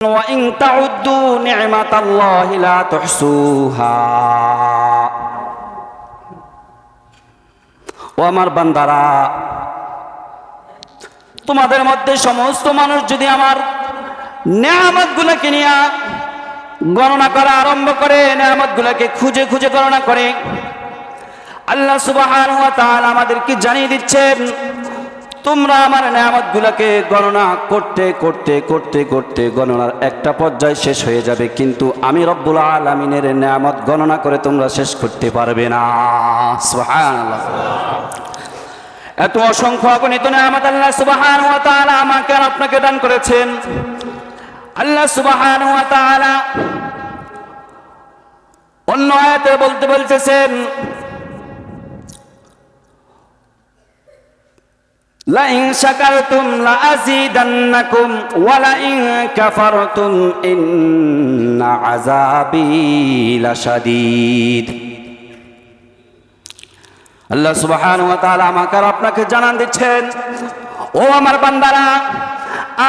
وَإِن تَعُدُّوا نِعْمَةَ اللَّهِ لَا تُحْصُوهَا ও আমার বান্দারা, তোমাদের মধ্যে সমস্ত মানুষ যদি আমার নেয়ামতগুলোকে নিয়ে গণনা করা আরম্ভ করে, নেয়ামতগুলোকে খুঁজে খুঁজে গণনা করে, আল্লাহ সুবহানাহু ওয়া তাআলা আমাদেরকে জানিয়ে দিচ্ছেন, তোমরা আমার নেয়ামতগুলোকে গণনা করতে করতে করতে করতে গণনার একটা পর্যায়ে শেষ হয়ে যাবে, কিন্তু আমি রব্বুল আলামিনের নেয়ামত গণনা করে তোমরা শেষ করতে পারবে না। সুবহানাল্লাহ। এত অসংখ্য অগণিত নেয়ামত আল্লাহ সুবহানাহু ওয়া তাআলা আমাকে আর আপনাকে দান করেছেন। আল্লাহ সুবহানাহু ওয়া তাআলা অন্য আয়াতে বলতেছেন, লাইন শাকারতুম লাআযীদান্নাকুম ওয়া লাইন কাফারতুম ইন্না আযাবী লাশাদীদ। আল্লাহ সুবহানাহু ওয়া তাআলা আমাকে আর আপনাকে জানান দিচ্ছেন, ও আমার বান্দারা,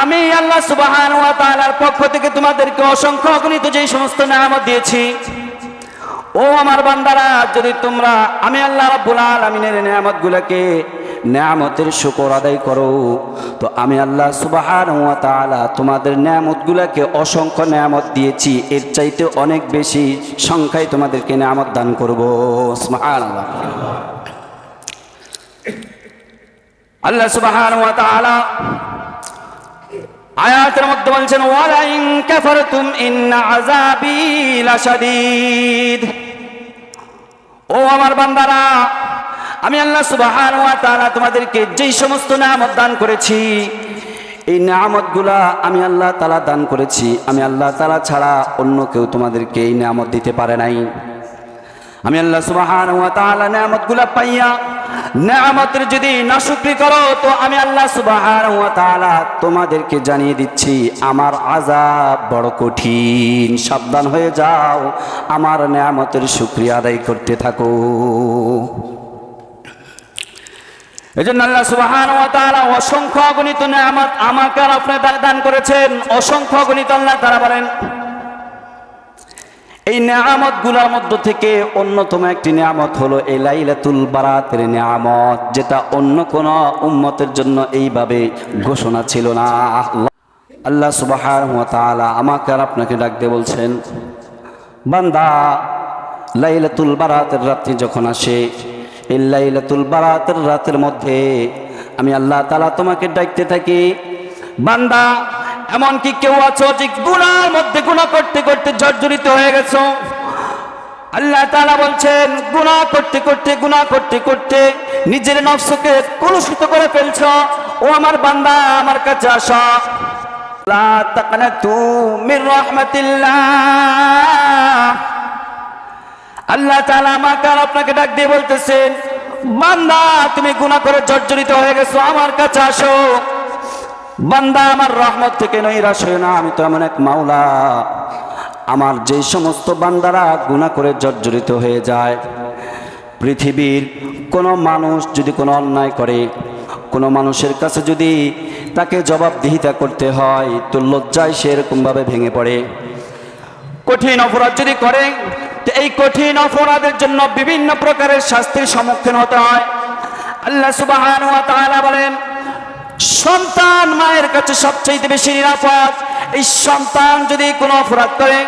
আমি আল্লাহ সুবহানাহু ওয়া তাআলার পক্ষ থেকে তোমাদেরকে অসংখ্য অগণিত যে সমস্ত নেয়ামত দিয়েছি, ও আমার বান্দারা, যদি তোমরা আমি আল্লাহ রাব্বুল আলামিনের নেয়ামতগুলোকে নেয়ামতের শুকর আদায় করো, তো আমি আল্লাহ সুবহানাহু ওয়া তাআলা তোমাদের নেয়ামতগুলোকে অসংখ্য নেয়ামত দিয়েছি, এর চাইতে অনেক বেশি সংখ্যায় তোমাদেরকে নেয়ামত দান করব। সুবহানাল্লাহ। আল্লাহ সুবহানাহু ওয়া তাআলা আয়াতের মধ্যে বলছেন, ওয়ালা ইন কাফারতুম ইন্না আযাবী লাশাদীদ। ও আমার বান্দারা, আমি আল্লাহ সুবহানাহু ওয়া তাআলা তোমাদেরকে যেই সমস্ত নেয়ামত দান করেছি, এই নেয়ামতগুলা আমি আল্লাহ তাআলা দান করেছি, আমি আল্লাহ তাআলা ছাড়া অন্য কেউ তোমাদেরকে এই নেয়ামত দিতে পারে নাই। আমি আল্লাহ সুবহানাহু ওয়া তাআলা নেয়ামতগুলা পাইয়া নেয়ামতের যদি নাশুকরি করো, তো আমি আল্লাহ সুবহানাহু ওয়া তাআলা তোমাদেরকে জানিয়ে দিচ্ছি, আমার আযাব বড় কঠিন। সাবধান হয়ে যাও, আমার নেয়ামতের শুকরিয়া আদায় করতে থাকো। এজন্য আল্লাহ সুবহানাহু ওয়া তাআলা অসংখ্য অগণিত নেয়ামত আমাকে আর আপনাকে দান করেছেন, অসংখ্য অগণিত। আল্লাহ তাআলা বলেন, এই নেয়ামতগুলোর মধ্য থেকে অন্যতম একটি নেয়ামত হলো এই লাইলাতুল বারাতের নেয়ামত, যেটা অন্য কোন উম্মতের জন্য এইভাবে ঘোষণা ছিল না। আল্লাহ সুবহানাহু ওয়া তাআলা আমাকে আর আপনাকে ডাক দিয়ে বলছেন, বান্দা, লাইলাতুল বারাতের রাত্রি যখন আসে, এই লাইলাতুল বারাতের রাতের মধ্যে আমি আল্লাহ তাআলা তোমাকে ডাকতে থাকি, বান্দা, এমনকি কেউ আছো যে গুনার মধ্যে গুনাহ করতে করতে জর্জরিত হয়ে গেছো। আল্লাহ তাআলা বলছেন, গুনাহ করতে করতে গুনাহ করতে করতে নিজের নফসকে কলুষিত করে ফেলছো। ও আমার বান্দা, আমার কাছে আসো। লা তাকনাতু মির রাহমাতিল্লাহ। আল্লাহ তাআলা আমাকে আর আপনাকে ডাক দিয়ে বলতেছেন, বান্দা, তুমি গুনাহ করে জর্জরিত হয়ে গেছো, আমার কাছে আসো। বান্দা, আমার রহমত থেকে নৈরাশ হয় না, আমি তো এমন এক মাওলা, আমার যে সমস্ত বান্দারা গুনাহ করে জর্জরিত হয়ে যায়, পৃথিবীর কোনো মানুষ যদি কোনো অন্যায় করে, কোনো মানুষের কাছে যদি তাকে জবাবদিহিতা করতে হয়, তো লজ্জায় সে এরকমভাবে ভেঙে পড়ে। কঠিন অপরাধ যদি করে, তো এই কঠিন অপরাধের জন্য বিভিন্ন প্রকারের শাস্তির সম্মুখীন হতে হয়। আল্লাহ সুবহানাহু ওয়া তাআলা বলেন, সন্তান মায়ের কাছে সবচেয়ে বেশি নিরাপদ। এই সন্তান যদি কোনো অপরাধ করে,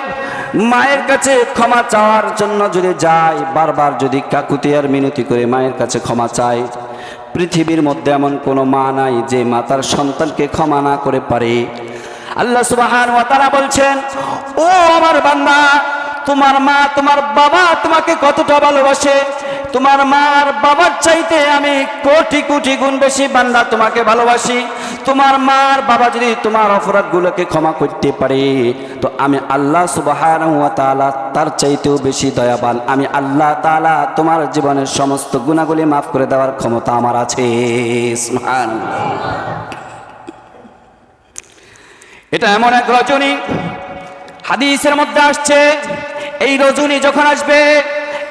মায়ের কাছে ক্ষমা চাওয়ার জন্য যদি যায়, বারবার যদি কাকুতি আর মিনতি করে মায়ের কাছে ক্ষমা চায়, পৃথিবীর মধ্যে এমন কোনো মা নাই যে মা তার সন্তানকে ক্ষমা না করে পারে। আল্লাহ সুবহানাহু ওয়া তাআলা বলছেন, ও আমার বান্দা, তোমার মা তোমার বাবা তোমাকে কতটা ভালোবাসে, তোমার মা আর বাবার চাইতে আমি কোটি কোটি গুণ বেশি বান্দা তোমাকে ভালোবাসি। তোমার মা আর বাবা যদি তোমার অপরাধগুলোকে ক্ষমা করতে পারে, তো আমি আল্লাহ সুবহানাহু ওয়া তাআলা তার চাইতেও বেশি দয়াবান। আমি আল্লাহ তাআলা তোমার জীবনের সমস্ত গুনাহগুলি মাফ করে দেওয়ার ক্ষমতা আমার আছে। সুবহানাল্লাহ। এটা এমন এক রজনী, হাদিসের মধ্যে আসছে, এই রজনী যখন আসবে,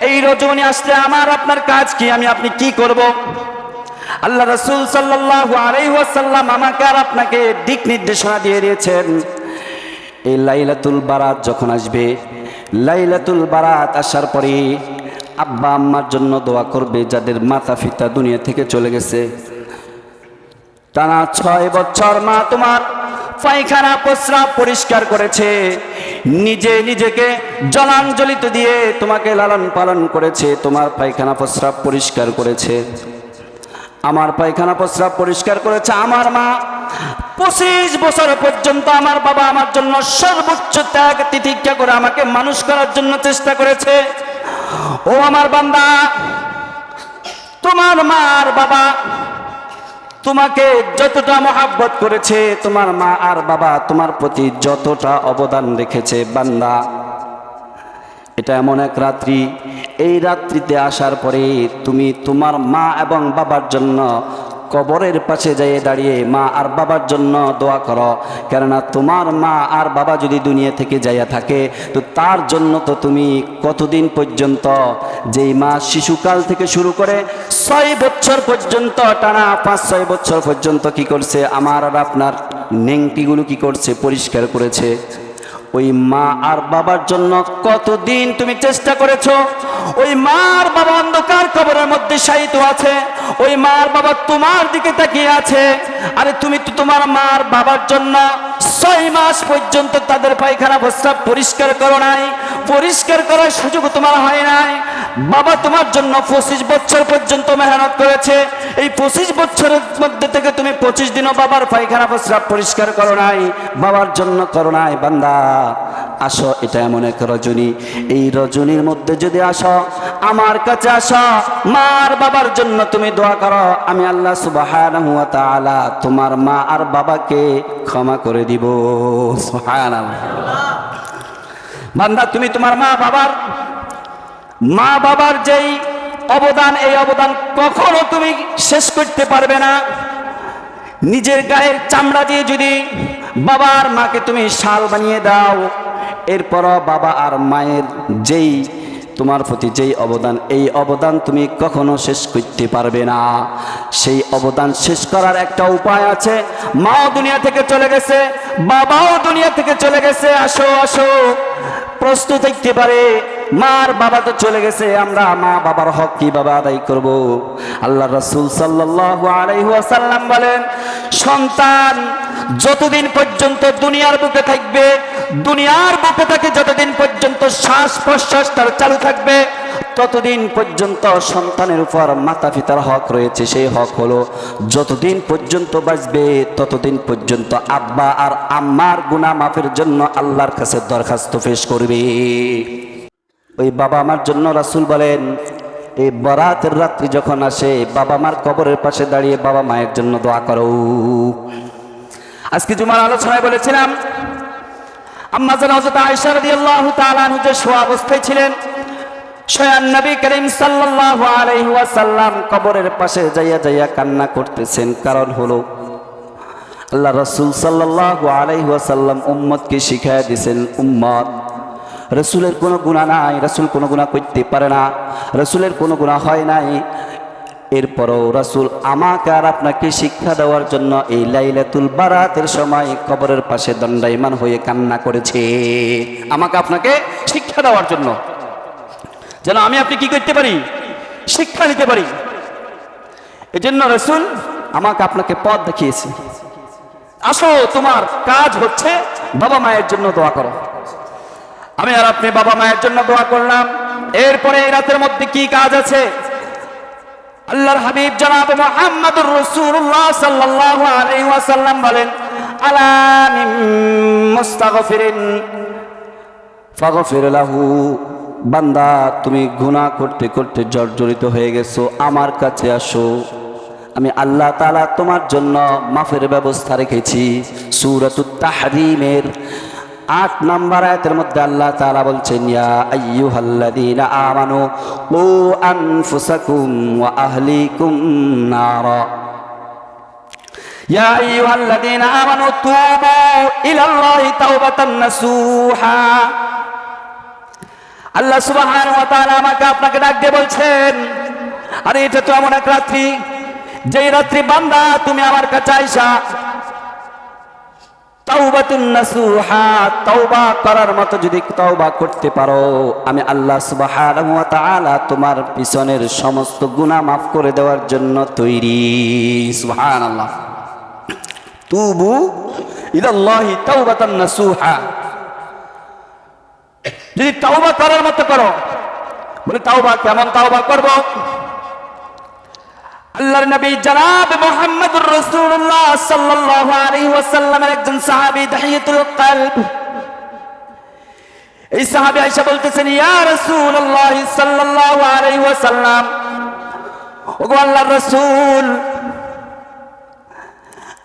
এই রজনী আসলে আমার আপনার কাজ কি, আমি আপনি কি করব? আল্লাহ রাসূল সাল্লাল্লাহু আলাইহি ওয়াসাল্লাম আমাকে আর আপনাকে দিক নির্দেশনা দিয়ে দিয়েছেন। এই লাইলাতুল বারাত যখন আসবে, লাইলাতুল বারাত আসার পরে আব্বা আম্মার জন্য দোয়া করবে যাদের মাতা পিতা দুনিয়া থেকে চলে গেছে। টানা 6 বছর মা তোমার পায়খানা প্রস্রাব পরিষ্কার করেছে, নিজে নিজেকে জলাঞ্জলিত দিয়ে তোমাকে লালন পালন করেছে, তোমার পায়খানা প্রস্রাব পরিষ্কার করেছে, আমার পায়খানা প্রস্রাব পরিষ্কার করেছে। আমার মা 25 বছর পর্যন্ত আমার বাবা আমার জন্য সর্বোচ্চ ত্যাগ তিতিক্ষা করে আমাকে মানুষ করার জন্য চেষ্টা করেছে। ও আমার বান্দা, তোমার মা আর বাবা তোমাকে যতটা মহাব্বত করেছে, তোমার মা আর বাবা তোমার প্রতি যতটা অবদান রেখেছে, বান্দা এটা এমন এক রাত্রি, এই রাত্রিতে আসার পরে তুমি তোমার মা এবং বাবার জন্য কবরের পাশে যাইয়ে দাঁড়িয়ে মা আর বাবার জন্য দোয়া করো। কেননা তোমার মা আর বাবা যদি দুনিয়া থেকে যাইয়া থাকে, তো তার জন্য তো তুমি কতদিন পর্যন্ত, যেই মা শিশুকাল থেকে শুরু করে 6 বছর পর্যন্ত, টানা 5-6 বছর পর্যন্ত কি করছে, আমার আর আপনার নেংটিগুলো কি করছে, পরিষ্কার করেছে। ওই মা আর বাবার জন্য কতদিন তুমি চেষ্টা করেছো। ওই মা আর বাবা অন্ধকার কবরের মধ্যে শায়িত আছে, ওই মা আর বাবা তোমার দিকে তাকিয়ে আছে। আরে তুমি তো তোমার মা আর বাবার জন্য 6 মাস পর্যন্ত তাদের পায়খানা প্রস্রাব পরিষ্কার করো নাই, পরিষ্কার করার সুযোগ তোমার হয় নাই। বাবা তোমার জন্য 25 বছর পর্যন্ত মেহনত করেছে, এই 25 বছরের মধ্যে থেকে তুমি 25 দিনও বাবার পায়খানা প্রস্রাব পরিষ্কার করো নাই, বাবার জন্য করো নাই। বান্দা আসো, এটা এমন এক রজনী, এই রজনীর মধ্যে যদি আসো, আমার কাছে আসো, মার বাবার জন্য তুমি দোয়া করো, আমি আল্লাহ সুবহানাহু ওয়া তাআলা তোমার মা আর বাবাকে ক্ষমা করে দিব। সুবহানাল্লাহ। বান্দা তুমি তোমার মা বাবার যেই অবদান, এই অবদান কখনো তুমি শেষ করতে পারবে না। নিজের গায়ের চামড়া দিয়ে যদি বাবার মাকে তুমি শাল বানিয়ে দাও, এরপরও বাবা আর মায়ের যেই তোমার প্রতি যেই অবদান, এই অবদান তুমি কখনো শেষ করতে পারবে না। সেই অবদান শেষ করার একটা উপায় আছে। মাও দুনিয়া থেকে চলে গেছে, বাবাও দুনিয়া থেকে চলে গেছে, আসো আসো, প্রস্তুত থাকতে পারে। মার বাবা তো চলে গেছে, আমরা মা বাবার হক কিভাবে আদায় করব? আল্লাহ রাসূল সাল্লাল্লাহু আলাইহি ওয়াসাল্লাম বলেন, সন্তান যতদিন পর্যন্ত দুনিয়ার বুকে থাকবে, দুনিয়ার বুকে থাকে যতদিন পর্যন্ত শ্বাস প্রশ্বাস তার চালু থাকবে, ততদিন পর্যন্ত সন্তানের উপর মাতা পিতার হক রয়েছে। সেই হক হলো যতদিন পর্যন্ত বাঁচবে ততদিন পর্যন্ত আব্বা আর আম্মার গুনাহ মাফের জন্য আল্লাহর কাছে দরখাস্ত পেশ করবে। ওই বাবা মার জন্য রাসূল বলেন, এই বরাতের রাত্রি যখন আসে, বাবা মার কবরের পাশে দাঁড়িয়ে বাবা মায়ের জন্য দোয়া করো। আজকে জুমার আলোচনায় বলেছিলাম, আম্মা জান হযরত আয়েশা রাদিয়াল্লাহু তাআলা আনহা যে শোয়া অবস্থায় ছিলেন, স্বয়ং নবী করিম সাল্লাল্লাহু আলাইহি ওয়াসাল্লাম কবরের পাশে যাইয়া যাইয়া কান্না করতেছেন। কারণ হলো আল্লাহ রাসূল সাল্লাল্লাহু আলাইহি ওয়াসাল্লাম উম্মতকে শিখায়া দিয়েছেন, উম্মত রাসূলের কোনো গুনাহ নাই, রাসূল কোনো গুনাহ করতে পারে না, রাসূলের কোনো গুনাহ হয় নাই। এরপরও রাসূল আমাকে আর আপনাকে শিক্ষা দেওয়ার জন্য এই লাইলাতুল বারাতের সময় কবরের পাশে দণ্ডায়মান হয়ে কান্না করেছে, আমাকে আপনাকে শিক্ষা দেওয়ার জন্য, যেন আমি আপনি কি করতে পারি, শিক্ষা নিতে পারি। এজন্য রাসূল আমাকে আপনাকে পথ দেখিয়েছে। আসো, তোমার কাজ হচ্ছে বাবা মায়ের জন্য দোয়া করো। আমি আর আপনি বাবা মায়ের জন্য দোয়া করলাম। এরপরে এই রাতের মধ্যে কি কাজ আছে? আল্লাহর হাবিব জনাব মুহাম্মদুর রাসূলুল্লাহ সাল্লাল্লাহু আলাইহি ওয়াসাল্লাম বলেন, আলা মিন মুস্তাগফিরিন ফাগফির লাহু। বান্দা তুমি গুনাহ করতে করতে জর্জরিত হয়ে গেছো, আমার কাছে আসো, আমি আল্লাহ তাআলা তোমার জন্য মাফের ব্যবস্থা রেখেছি। সূরাতুত তাহরীমের 8 নম্বর আয়াতের মধ্যে আল্লাহ তাআলা বলছেন, ইয়া আইয়ুহাল্লাযীনা আমানু কু আনফুসাকুম ওয়া আহলিকুম নারা, ইয়া আইয়ুহাল্লাযীনা আমানু তুবু ইলাল্লাহি তাওবাতান নাসুহা। আল্লাহ সুবহানাহু ওয়া তাআলা আমাকে আপনাকে ডাক দিয়ে বলছেন, আরে এটা তো এমন এক রাত্রি, যেই রাত্রি বান্দা তুমি আমার কাছে আইসা তাওবাতুন নাসুহা, তওবা করার মতো যদি তওবা করতে পারো, আমি আল্লাহ সুবহানাহু ওয়া তাআলা তোমার পিছনের সমস্ত গুনাহ মাফ করে দেওয়ার জন্য তৈরি। সুবহানাল্লাহ। তুবু ইলাল্লাহি তাওবাতান নাসুহা, যদি তওবা করার মতো করো। বলে তাওবা কেমন তওবা করব? আল্লাহর নবী জনাব মুহাম্মদুর রাসূলুল্লাহ সাল্লাল্লাহু আলাইহি ওয়াসাল্লামের একজন সাহাবী দাহিয়াতুল কলব, এই সাহাবী আয়েশা বলতেছেন, ইয়া রাসূলুল্লাহ সাল্লাল্লাহু আলাইহি ওয়াসাল্লাম, ওগো আল্লাহর রাসূল,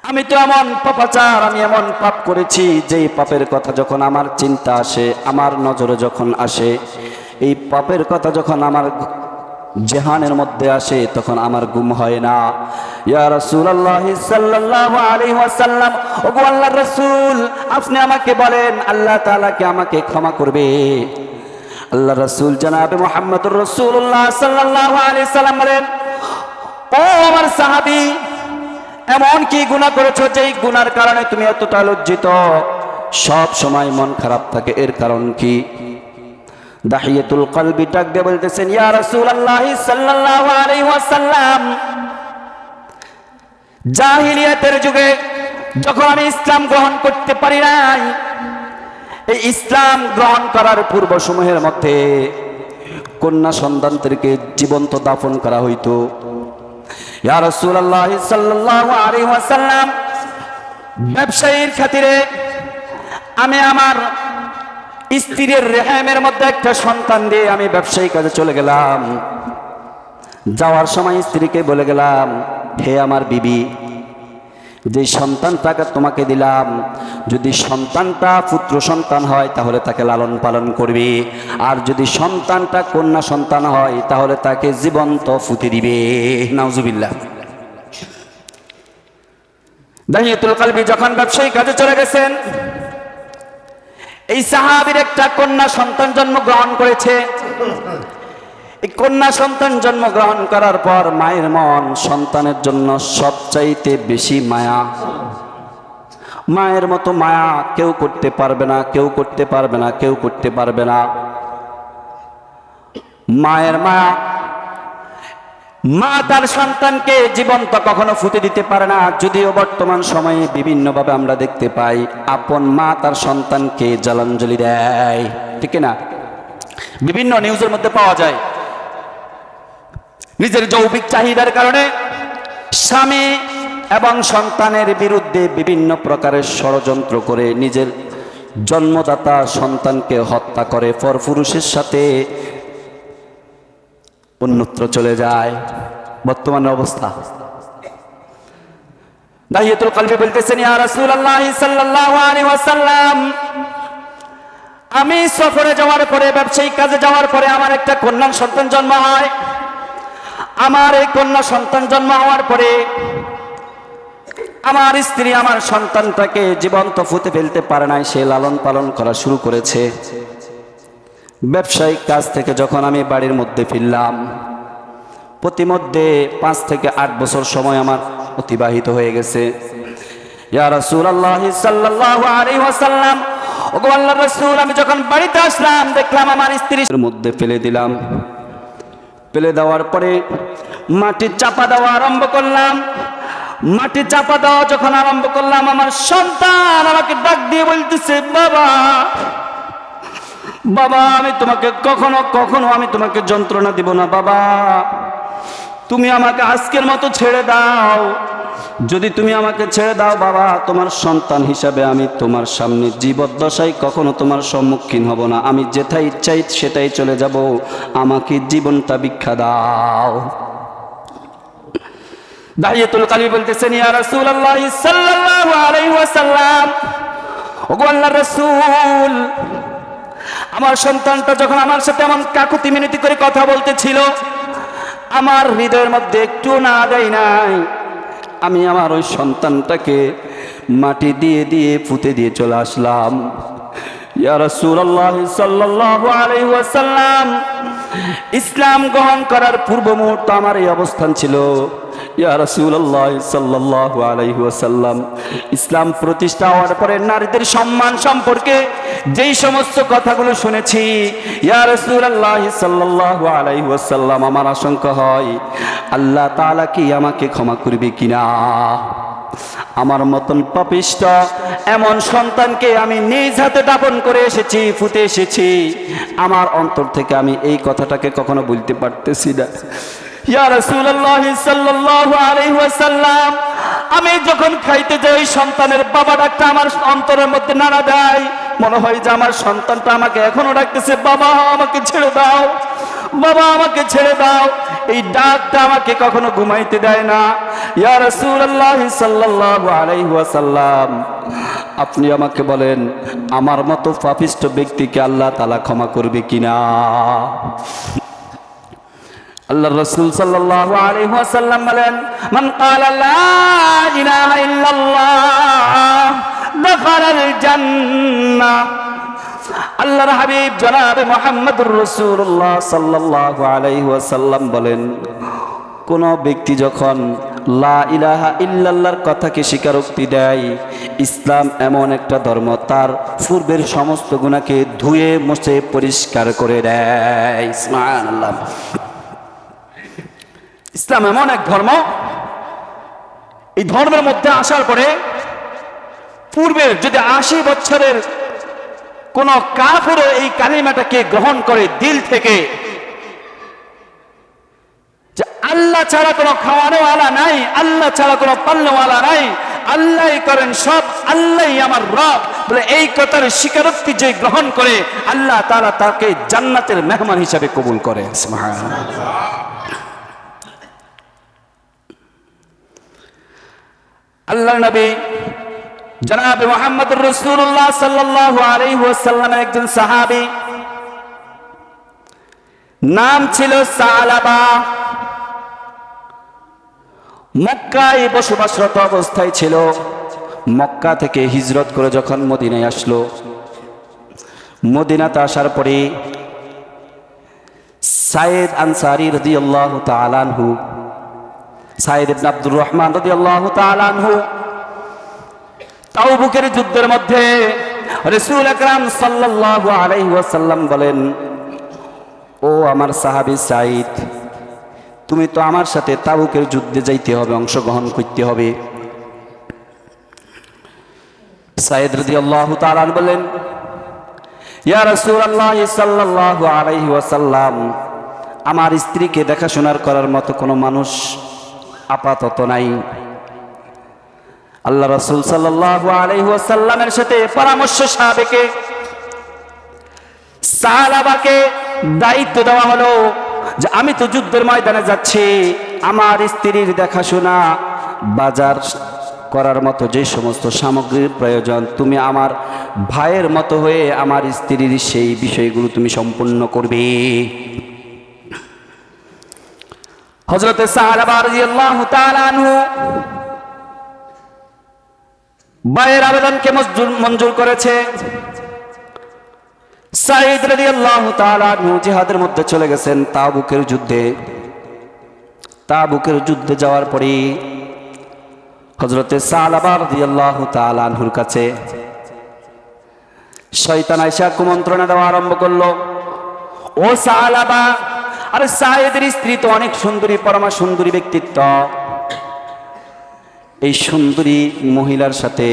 আমি তো এমন পাপাচার, আমি এমন পাপ করেছি যেই পাপের কথা যখন আমার চিন্তা আসে, আমার নজরে যখন আসে, এই পাপের কথা যখন আমার জেহানের মধ্যে আসে, তখন আমার ঘুম হয় না। ইয়া রাসূলুল্লাহ সাল্লাল্লাহু আলাইহি ওয়াসাল্লাম, ওগো আল্লাহর রাসূল, আপনি আমাকে বলেন আল্লাহ তাআলা কি আমাকে ক্ষমা করবে? আল্লাহর রাসূল জনাবে মুহাম্মদুর রাসূলুল্লাহ সাল্লাল্লাহু আলাইহি ওয়াসাল্লাম বলেন, ও আমার সাহাবী, এমন কি গুনাহ করেছো যেই গুনার কারণে তুমি এতটা লজ্জিত, সব সময় মন খারাপ থাকে, এর কারণ কি? দাহিয়াতুল কলবি ডাক দিয়ে বলতেছেন, ইয়া রাসূলুল্লাহ সাল্লাল্লাহু আলাইহি ওয়াসাল্লাম, জাহিলিয়াতের যুগে যখন আমি ইসলাম গ্রহণ করতে পারি নাই, এই ইসলাম গ্রহণ করার পূর্ব সমূহের মধ্যে কন্যা সন্তানদেরকে জীবন্ত দাফন করা হইতো। ইয়া রাসূলুল্লাহ সাল্লাল্লাহু আলাইহি ওয়াসাল্লাম, ব্যবসায়ীর খাতিরে আমি আমার স্ত্রীর রেহেমের মধ্যে একটা সন্তান দিয়ে আমি ব্যবসায়ী কাজে চলে গেলাম। যাওয়ার সময় স্ত্রীকে বলে গেলাম, হে আমার বিবি, যে সন্তানটাকে তোমাকে দিলাম, যদি সন্তানটা পুত্র সন্তান হয় তাহলে তাকে লালন পালন করবে, আর যদি সন্তানটা কন্যা সন্তান হয় তাহলে তাকে জীবন্ত ফুতে দিবে। নাউজুবিল্লাহ। দাহিয়াতুল কলবি যখন ব্যবসায়ী কাজে চলে গেছেন, এই সাহাবীর একটা কন্যা সন্তান জন্মগ্রহণ করেছে। এই কন্যা সন্তান জন্মগ্রহণ করার পর মায়ের মন সন্তানের জন্য সবচাইতে বেশি মায়া। মায়ের মতো মায়া কেউ করতে পারবে না, কেউ করতে পারবে না, কেউ করতে পারবে না। মায়ের মায়া, মা তার সন্তানকে জীবন্ত কখনো ফুটে দিতে পারে না। যদিও বর্তমান সময়ে বিভিন্নভাবে আমরা দেখতে পাই আপন মা তার সন্তানকে জলাঞ্জলি দেয়, ঠিক না? বিভিন্ন নিউজের মধ্যে পাওয়া যায়, নিজের যৌবিক চাহিদার কারণে স্বামী এবং সন্তানের বিরুদ্ধে বিভিন্ন প্রকারের ষড়যন্ত্র করে নিজের জন্মদাতা সন্তানকে হত্যা করে পরপুরুষের সাথে অন্যত্র চলে যায়। বর্তমানের অবস্থা। দাহিয়াতুল কলবি বলতেছেন, ইয়া রাসূলুল্লাহ সাল্লাল্লাহু আলাইহি ওয়াসাল্লাম, আমি সফরে যাওয়ার পরে, ব্যবসায়িক কাজে যাওয়ার পরে আমার একটা কন্যা সন্তান জন্ম হয়। আমার এই কন্যা সন্তান জন্ম হওয়ার পরে আমার স্ত্রী আমার সন্তানটাকে জীবন্ত ফুটে ফেলতে পারে নাই, সে লালন পালন করা শুরু করেছে। ব্যবসায়িক কাজ থেকে যখন আমি বাড়ির মধ্যে ফিরলাম, প্রতিমধ্যে 5 থেকে 8 বছর সময় আমার অতিবাহিত হয়ে গেছে। ইয়া রাসূলুল্লাহ সাল্লাল্লাহু আলাইহি ওয়াসাল্লাম, ওগো আল্লাহর রাসূল, আমি যখন বাড়িতে আসলাম দেখলাম আমার স্ত্রীর মধ্যে ফেলে দিলাম। ফেলে দেওয়ার পরে মাটি চাপা দেওয়া আরম্ভ করলাম। মাটি চাপা দেওয়া যখন আরম্ভ করলাম, আমার সন্তান আমাকে ডাক দিয়ে বলতেছে, বাবা, বাবা, আমি তোমাকে কখনো কখনো আমি তোমাকে যন্ত্রণা দিব না বাবা, তুমি আমাকে আজকের মতো ছেড়ে দাও। যদি তুমি আমাকে ছেড়ে দাও বাবা, তোমার সন্তান হিসাবে আমি তোমার সামনে জীবদ্দশায় কখনো তোমার সম্মুখীন হব না, আমি যেটাই ইচ্ছাই সেটাই চলে যাব, আমাকে জীবনটা ভিক্ষা দাও। দাহিয়াতুল কলবি বলতেছেন, ইয়া রাসূলুল্লাহ সাল্লাল্লাহু আলাইহি ওয়াসাল্লাম, ওগো আল্লাহর রাসূল, আমার সন্তানটা যখন আমার সাথে এমন কাকুতি মিনতি করে কথা বলতেছিল, আমার হৃদয়ের মধ্যে একটু না দেয় নাই। আমি আমার ওই সন্তানটাকে মাটি দিয়ে দিয়ে পুঁতে দিয়ে চলে আসলাম। ইয়া রাসূলুল্লাহ সাল্লাল্লাহু আলাইহি ওয়াসাল্লাম, ইসলাম গ্রহণ করার পূর্ব মুহূর্তে আমার এই অবস্থান ছিল। ইয়া রাসূলুল্লাহ সাল্লাল্লাহু আলাইহি ওয়াসাল্লাম, ইসলাম প্রতিষ্ঠা হওয়ার পরে নারীদের সম্মান সম্পর্কে যেই সমস্ত কথাগুলো শুনেছি, ইয়া রাসূলুল্লাহ সাল্লাল্লাহু আলাইহি ওয়াসাল্লাম, আমার আশঙ্কা হয় আল্লাহ তাআলা কি আমাকে ক্ষমা করবে কিনা। আমার মতন পাপিষ্ট এমন সন্তানকে আমি নিজ হাতে দাপন করে এসেছি, ফুটে এসেছি, আমার অন্তর থেকে আমি এই কথাটাকে কখনো বলতে পারতেছি না। ইয়া রাসূলুল্লাহ সাল্লাল্লাহু আলাইহি ওয়াসাল্লাম, আমি যখন খাইতে যাই সন্তানের বাবা ডাকটা আমার অন্তরের মধ্যে নাড়া দেয়, মনে হয় যে আমার সন্তানটা আমাকে এখনো ডাকতেছে, বাবা আমাকে ছেড়ে দাও, বাবা আমাকে ছেড়ে দাও। এই ডাকটা আমাকে কখনো ঘুমাইতে দেয় না। ইয়া রাসূলুল্লাহ সাল্লাল্লাহু আলাইহি ওয়াসাল্লাম, আপনি আমাকে বলেন আমার মতো পাপিষ্ট ব্যক্তিকে আল্লাহ তাআলা ক্ষমা করবে কিনা। আল্লাহর রাসূল সাল্লাল্লাহু আলাইহি ওয়াসাল্লাম বলেন, মান ক্বালা লা ইলাহা ইল্লাল্লাহ দাখালাল জান্নাহ। আল্লাহর হাবিব জনাবে মুহাম্মদুর রাসূলুল্লাহ সাল্লাল্লাহু আলাইহি ওয়াসাল্লাম বলেন, কোন ব্যক্তি যখন লা ইলাহা ইল্লাল্লাহর কথাকে স্বীকারোক্তি দেয়, ইসলাম এমন একটা ধর্ম তার পূর্বের সমস্ত গুনাহকে ধুয়ে মুছে পরিষ্কার করে দেয়। সুবহানাল্লাহ। ইসলাম এমন এক ধর্ম, এই ধর্মের মধ্যে আসার পরে পূর্বের যদি 80 বছরের কোন কাফের এই কালিমাটাকে গ্রহণ করে দিল থেকে, যে আল্লাহ ছাড়া কোনো খাওয়ানোওয়ালা নাই, আল্লাহ ছাড়া কোনো পালনেওয়ালা নাই, আল্লাহই করেন সব, আল্লাহই আমার রব বলে এই কথার স্বীকারোক্তি যে গ্রহণ করে, আল্লাহ তাআলা তাকে জান্নাতের মেহমান হিসাবে কবুল করে। সুবহানাল্লাহ। আল্লাহর নবী জনাবে মুহাম্মদুর রাসূলুল্লাহ সাল্লাল্লাহু আলাইহি ওয়াসাল্লামের একজন সাহাবী, নাম ছিল সালাবা। মক্কায় বসবাসরত অবস্থায় ছিল। মক্কা থেকে হিজরত করে যখন মদিনায় আসলো, মদিনাতে আসার পরে সাইদ আনসারী রাদিয়াল্লাহু তাআলা আনহু, সাইদ ইবনে আব্দুর রহমান রাদিয়াল্লাহু তাআলা আনহু তাবুকের যুদ্ধের মধ্যে রাসূল আকরাম সাল্লাল্লাহু আলাইহি ওয়াসাল্লাম বলেন, ও আমার সাহাবী সাইদ, তুমি তো আমার সাথে তাবুকের যুদ্ধে যাইতে হবে, অংশগ্রহণ করতে হবে। সাইদ রাদিয়াল্লাহু তাআলা বলেন, ইয়া রাসূলুল্লাহ সাল্লাল্লাহু আলাইহি ওয়াসাল্লাম, আমার স্ত্রীকে দেখাশোনার করার মতো কোনো মানুষ আপাতত নাই। আল্লাহ রাসূল সাল্লাল্লাহু আলাইহি ওয়াসাল্লামের সাথে পরামর্শ সাহাবেকে সাহাবাকে দায়িত্ব দেওয়া হলো যে আমি তো যুদ্ধের ময়দানে যাচ্ছি, আমার স্ত্রীর দেখাশোনা, বাজার করার মতো যে সমস্ত সামগ্রীর প্রয়োজন, তুমি আমার ভাইয়ের মতো হয়ে আমার স্ত্রীর সেই বিষয়গুলো তুমি সম্পূর্ণ করবে। হযরত সালাবা রাদিয়াল্লাহু তাআলা আনহু ভাইয়ের আবেদনকে মঞ্জুর করেছে। সাইদ রাদিয়াল্লাহু তাআলা আনহু জিহাদের মধ্যে চলে গেছেন তাবুকের যুদ্ধে। তাবুকের যুদ্ধে যাওয়ার পরে হযরত সালাবা রাদিয়াল্লাহু তাআলা আনহুর কাছে শয়তান আয়েশা কুমন্ত্রণা দেওয়া আরম্ভ করলো, ও সালাবা, আরে সাইদের স্ত্রী তো অনেক সুন্দরী, পরমা সুন্দরী ব্যক্তিত্ব, এই সুন্দরী মহিলার সাথে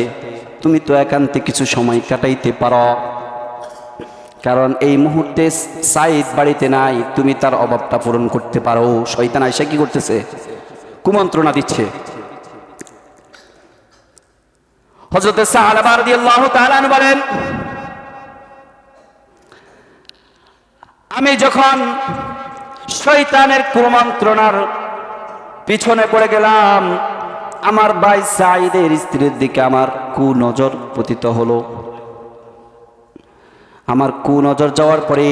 তুমি তো একান্তে কিছু সময় কাটাইতে পারো, কারণ এই মুহূর্তে সাইদ বাড়িতে নাই, তুমি তার অভাবটা পূরণ করতে পারো। শয়তান আয়েশা কি করতেছে? কুমন্ত্রণা দিচ্ছে। হযরত সালাবা রাদিয়াল্লাহু তাআলা বলেন, আমি যখন শয়তানের কুমন্ত্রণার পিছনে পড়ে গেলাম, আমার ভাই সাইদের স্ত্রীর দিকে আমার কুনজর পতিত হলো। আমার কুনজর যাওয়ার পরে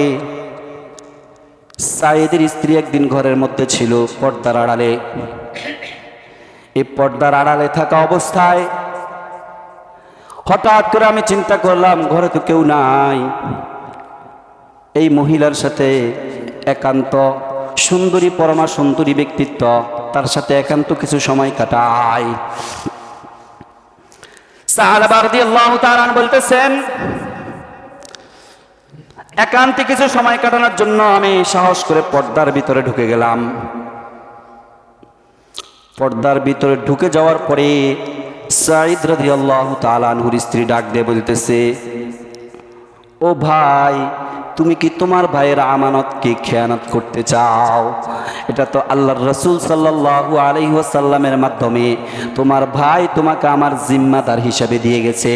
সাইদের স্ত্রী একদিন ঘরের মধ্যে ছিল পর্দার আড়ালে। এই পর্দার আড়ালে থাকা অবস্থায় হঠাৎ করে আমি চিন্তা করলাম, ঘরে তো কেউ নাই, এই মহিলার সাথে একান্ত সুন্দরী, পরমা সুন্দরী ব্যক্তিত্ব, তার সাথে একান্ত কিছু সময় কাটাই। সাহাবা রাদিয়াল্লাহু তাআলা বলতেছেন, একান্তে কিছু সময় কাটানোর জন্য আমি সাহস করে পর্দার ভিতরে ঢুকে গেলাম। পর্দার ভিতরে ঢুকে যাওয়ার পরে সাঈদ রাদিয়াল্লাহু তাআলা আনহুর স্ত্রী ডাক দিয়ে বলতেছে, ও ভাই, তুমি কি তোমার ভাইয়ের আমানতকে খেয়ানত করতে চাও? এটা তো আল্লাহর রাসূল সাল্লাল্লাহু আলাইহি ওয়াসাল্লামের মাধ্যমে তোমার ভাই তোমাকে আমার জিম্মাদার হিসাবে দিয়ে গেছে,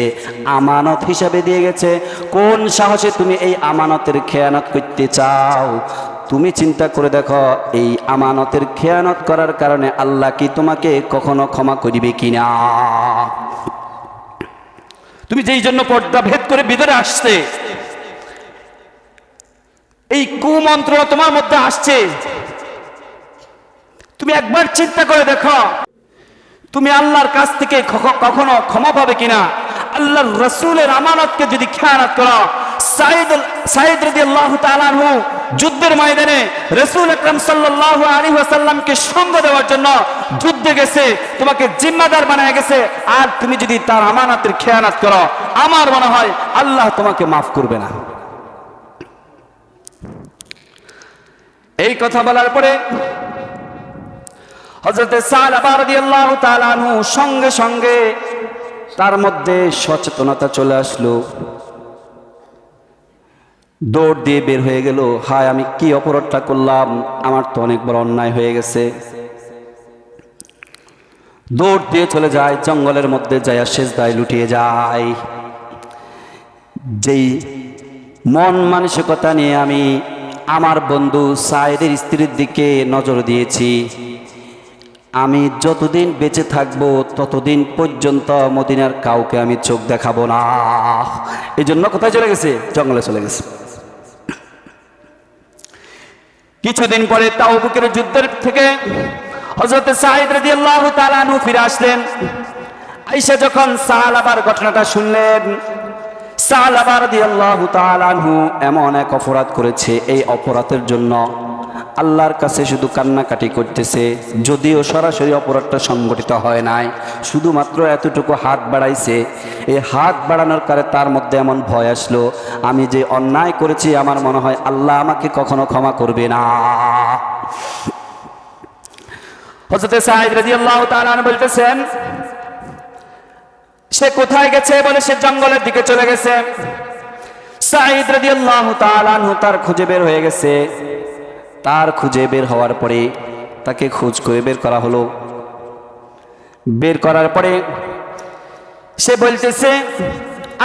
আমানত হিসাবে দিয়ে গেছে। কোন সাহসে তুমি এই আমানতের খেয়ানত করতে চাও? তুমি চিন্তা করে দেখো, এই আমানতের খেয়ানত করার কারণে আল্লাহ কি তোমাকে কখনো ক্ষমা করিবে কিনা? তুমি যেই জন্য পর্দা ভেদ করে ভিতরে আসছে, এই কুমন্ত্র তোমার মধ্যে আসছে, তুমি একবার চিন্তা করে দেখো তুমি আল্লাহর কাছ থেকে কখনো ক্ষমা পাবে কিনা? আল্লাহর রাসূলের আমানতকে যদি খেয়ানত করো। সাঈদ রাদিয়াল্লাহু তাআলা আনহু যুদ্ধের ময়দানে রাসূল আকরাম সাল্লাল্লাহু আলাইহি ওয়াসাল্লামকে সঙ্গ দেওয়ার জন্য যুদ্ধে গেছে, তোমাকে জিম্মাদার বানায় গেছে, আর তুমি যদি তার আমানতের খেয়ানত করো, আমার মনে হয় আল্লাহ তোমাকে মাফ করবে না। এই কথা বলার পরে হযরত সাহাবা রাদিয়াল্লাহু তাআলা আনহু সঙ্গে সঙ্গে তার মধ্যে সচেতনতা চলে আসলো, দৌড় দিয়ে বের হয়ে গেল, হায় আমি কি অপরাধটা করলাম, আমার তো অনেক বড় অন্যায় হয়ে গেছে। দৌড় দিয়ে চলে যায়, জঙ্গলের মধ্যে যায় সেজদায় লুটিয়ে যায়। যেই মন মানসিকতা নিয়ে আমি আমার বন্ধু সাঈদের স্ত্রীর দিকে নজর দিয়েছি, আমি যতদিন বেঁচে থাকবো ততদিন পর্যন্ত মদিনার কাউকে আমি চোখ দেখাবো না। এই জন্য কোথায় চলে গেছে? জঙ্গলে চলে গেছে। কিছুদিন পরে তাবুকের যুদ্ধের থেকে হযরত সাঈদ রাদিয়াল্লাহু তাআলা আনহু ফিরে আসলেন। আয়েশা যখন সাহাবার ঘটনাটা শুনলেন, সাহাবা রাদিয়াল্লাহু তাআলা আনহু এমন এক অপরাধ করেছে, এই অপরাধের জন্য আল্লাহর কাছে শুধু কান্নাকাটি করতেছে। যদিও সরাসরি অপরাধটা সংগঠিত হয় নাই, শুধুমাত্র এতটুকু হাত বাড়াইছে। এই হাত বাড়ানোর কারণে তার মধ্যে এমন ভয় আসলো, আমি যে অন্যায় করেছি আমার মনে হয় আল্লাহ আমাকে কখনো ক্ষমা করবে না। হযরত সাঈদ রাদিয়াল্লাহু তাআলা আনহু বলতেছেন, সে কোথায় গেছে বলে সে জঙ্গলের দিকে চলে গেছে। সাঈদ রাদিয়াল্লাহু তাআলা আনহু তার খুঁজে বের হয়ে গেছে। তার খুঁজে বের হওয়ার পরে তাকে খোঁজ করে বের করা হলো। বের করার পরে সে বলতেছে,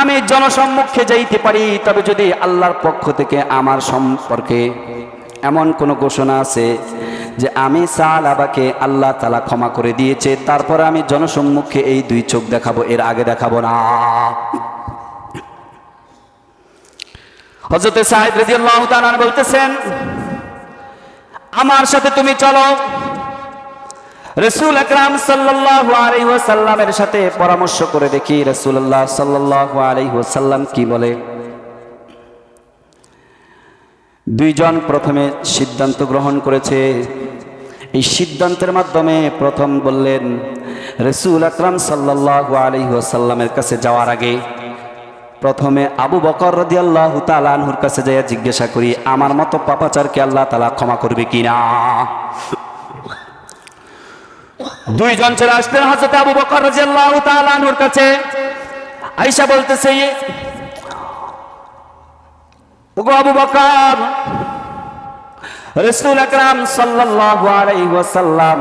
আমি জনসম্মুখে যাইতে পারি, তবে যদি আল্লাহর পক্ষ থেকে আমার সম্পর্কে এমন কোনো ঘোষণা আছে যে আমি সাহাবাকে আল্লাহ তাআলা ক্ষমা করে দিয়েছে, তারপরে আমি জনসম্মুখে এই দুই চোখ দেখাবো, এর আগে দেখাবো না। হযরত সাঈদ রাদিয়াল্লাহু তাআলা বলতেছেন, আমার সাথে তুমি চলো। রাসূল আকরাম সাল্লাল্লাহু আলাইহি ওয়াসাল্লামের সাথে পরামর্শ করে দেখি রাসূলুল্লাহ সাল্লাল্লাহু আলাইহি ওয়াসাল্লাম কি বলে। দুইজন প্রথমে সিদ্ধান্ত গ্রহণ করেছে। এই সিদ্ধান্তের মাধ্যমে প্রথম বললেন, রাসূল আকরাম সাল্লাল্লাহু আলাইহি ওয়াসাল্লামের কাছে যাওয়ার আগে প্রথমে আবু বকর রাদিয়াল্লাহু তাআলা আনহুর কাছে যাইয়া জিজ্ঞাসা করি, আমার মতো পাপাচারকে আল্লাহ তাআলা ক্ষমা করবে কিনা। দুইজন চলে আসলেন হযরত আবু বকর রাদিয়াল্লাহু তাআলা আনহুর কাছে। আয়েশা বলতেছে, ওগো আবু বকর, রাসূল আকরাম সাল্লাল্লাহু আলাইহি ওয়াসাল্লাম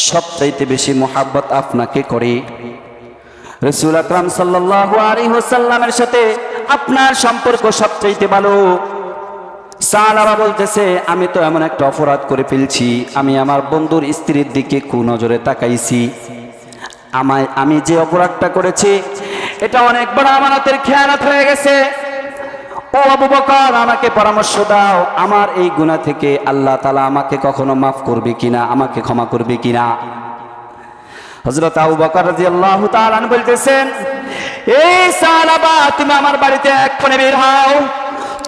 সবচাইতে বেশি মুহাব্বত আপনাকে করে। রাসূল আকরাম সাল্লাল্লাহু আলাইহি ওয়াসাল্লামের সাথে আপনার সম্পর্ক সবচাইতে ভালো। সাহাবা বলতেছে, আমি তো এমন একটা অপরাধ করে ফেলছি, আমি আমার বন্ধুর স্ত্রীর দিকে কুনজরে তাকাইছি। আমি যে অপরাধটা করেছি এটা অনেক বড় আমানতের খেয়ানত হয়ে গেছে। ও আবু বকর, আমাকে পরামর্শ দাও, আমার এই গুনাহ থেকে আল্লাহ তাআলা আমাকে কখনো মাফ করবে কিনা, আমাকে ক্ষমা করবে কিনা। হযরত আবু বকর রাদিয়াল্লাহু তাআলা আনহু বলতেছেন, এই সাহাবা, তুমি আমার বাড়িতে এক্ষুনি বের হও,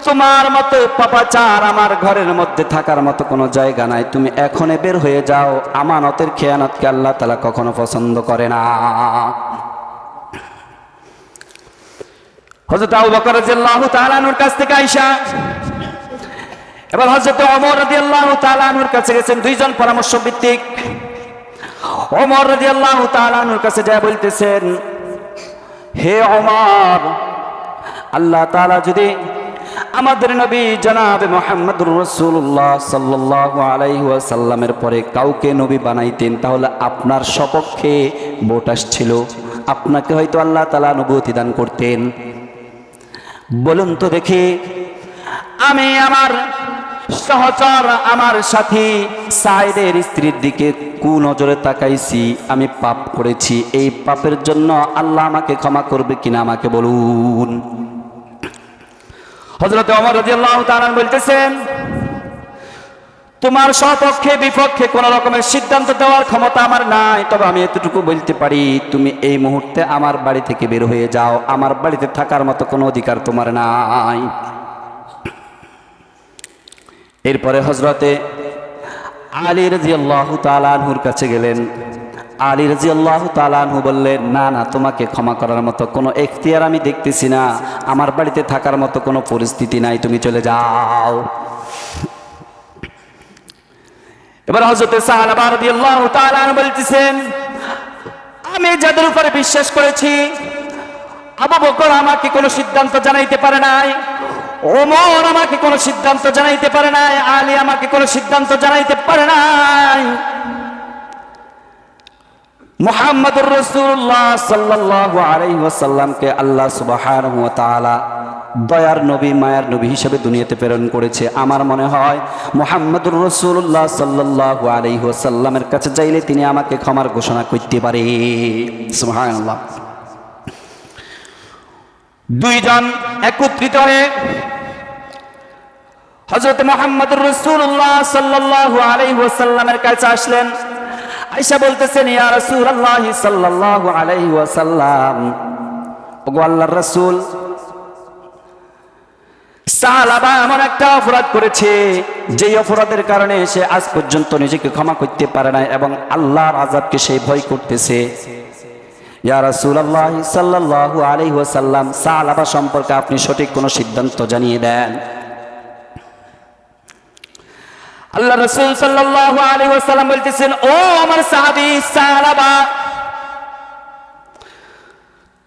তোমার মতো পাপাচার আমার ঘরের মধ্যে থাকার মতো কোনো জায়গা নাই, তুমি এখনই বের হয়ে যাও। আমানতের খেয়ানতকে আল্লাহ তাআলা কখনো পছন্দ করে না। হযরত আবু বকর রাদিয়াল্লাহু তাআলা আনহুর কাছ থেকে আয়েশা এবার হযরত ওমর রাদিয়াল্লাহু তাআলা আনহুর কাছে গেছেন, দুইজন পরামর্শ ভিত্তিক। ওমর রাদিয়াল্লাহু তাআলা আনহুর কাছে যা বলতেছেন, হে ওমর, আল্লাহ তাআলা যদি আমাদের নবী জনাবে মুহাম্মদুর রাসূলুল্লাহ সাল্লাল্লাহু আলাইহি ওয়াসাল্লামের পরে কাউকে নবী বানাইতেন, তাহলে আপনার সপক্ষে ভোট আসছিল, আপনাকে হয়তো আল্লাহ তাআলা নবুয়তি দান করতেন। বলুন তো দেখি, আমি আমার সহচর আমার সাথী সাইদের স্ত্রীর দিকে কুনজরে তাকাইছি, আমি পাপ করেছি, এই পাপের জন্য আল্লাহ আমাকে ক্ষমা করবে কিনা আমাকে বলুন। হযরত ওমর রাদিয়াল্লাহু তাআলা বলতেছেন, তোমার সপক্ষে বিপক্ষে কোন রকমের সিদ্ধান্ত দেওয়ার ক্ষমতা আমার নাই, তবে আমি এতটুকু বলতে পারি, তুমি এই মুহূর্তে আমার বাড়ি থেকে বের হয়ে যাও, আমার বাড়িতে থাকার মতো কোনো অধিকার তোমার নাই। এরপরে হযরতে আলী রাদিয়াল্লাহু তাআলা আনহুর কাছে গেলেন। আলী রাদিয়াল্লাহু তাআলা আনহু বললেন, না না, তোমাকে ক্ষমা করার মতো কোনো এখতিয়ার আমি দেখতেছি না, আমার বাড়িতে থাকার মতো কোনো পরিস্থিতি নাই, তুমি চলে যাও। এবার হযরতে সাহাবা রাদিয়াল্লাহু তাআলা আনহু বলতেছেন, আমি যাদের উপরে বিশ্বাস করেছি, আবু বকর আমাকে কোনো সিদ্ধান্ত জানাইতে পারে নাই, ওমর আমাকে কোনো সিদ্ধান্ত জানাইতে পারে নাই, আলী আমাকে কোনো সিদ্ধান্ত জানাইতে পারে নাই, মুহাম্মদুর রাসূলুল্লাহ সাল্লাল্লাহু আলাইহি ওয়াসাল্লামকে আল্লাহ সুবহানাহু ওয়া তাআলা দয়ার নবী মায়ার নবী হিসেবে দুনিয়াতে প্রেরণ করেছে। আমার মনে হয় মুহাম্মদুর রাসূলুল্লাহ সাল্লাল্লাহু আলাইহি ওয়াসাল্লামের কাছে যাইলে তিনি আমাকে ক্ষমার ঘোষণা করতে পারে। সুবহানাল্লাহ। দুইজন একত্রিত হয়ে হযরত মুহাম্মদুর রাসূলুল্লাহ সাল্লাল্লাহু আলাইহি ওয়াসাল্লামের কাছে আসলেন। আয়েশা বলতেছেন, ইয়া রাসূলুল্লাহ সাল্লাল্লাহু আলাইহি ওয়াসাল্লাম, ওগো আল্লাহর রাসূল, সাহাবা এমন একটা অপরাধ করেছে, যেই অপরাধের কারণে সে আজ পর্যন্ত নিজেকে ক্ষমা করতে পারে না এবং আল্লাহর আযাবকে সে ভয় করতেছে। ইয়া রাসূলুল্লাহ সাল্লাল্লাহু আলাইহি ওয়াসাল্লাম, সাহাবা সম্পর্কে আপনি সঠিক কোনো সিদ্ধান্ত জানিয়ে দেন। আল্লাহ রাসূল সাল্লাল্লাহু আলাইহি ওয়াসাল্লাম বলতেছেন, ও আমার সাহাবী সাহাবা,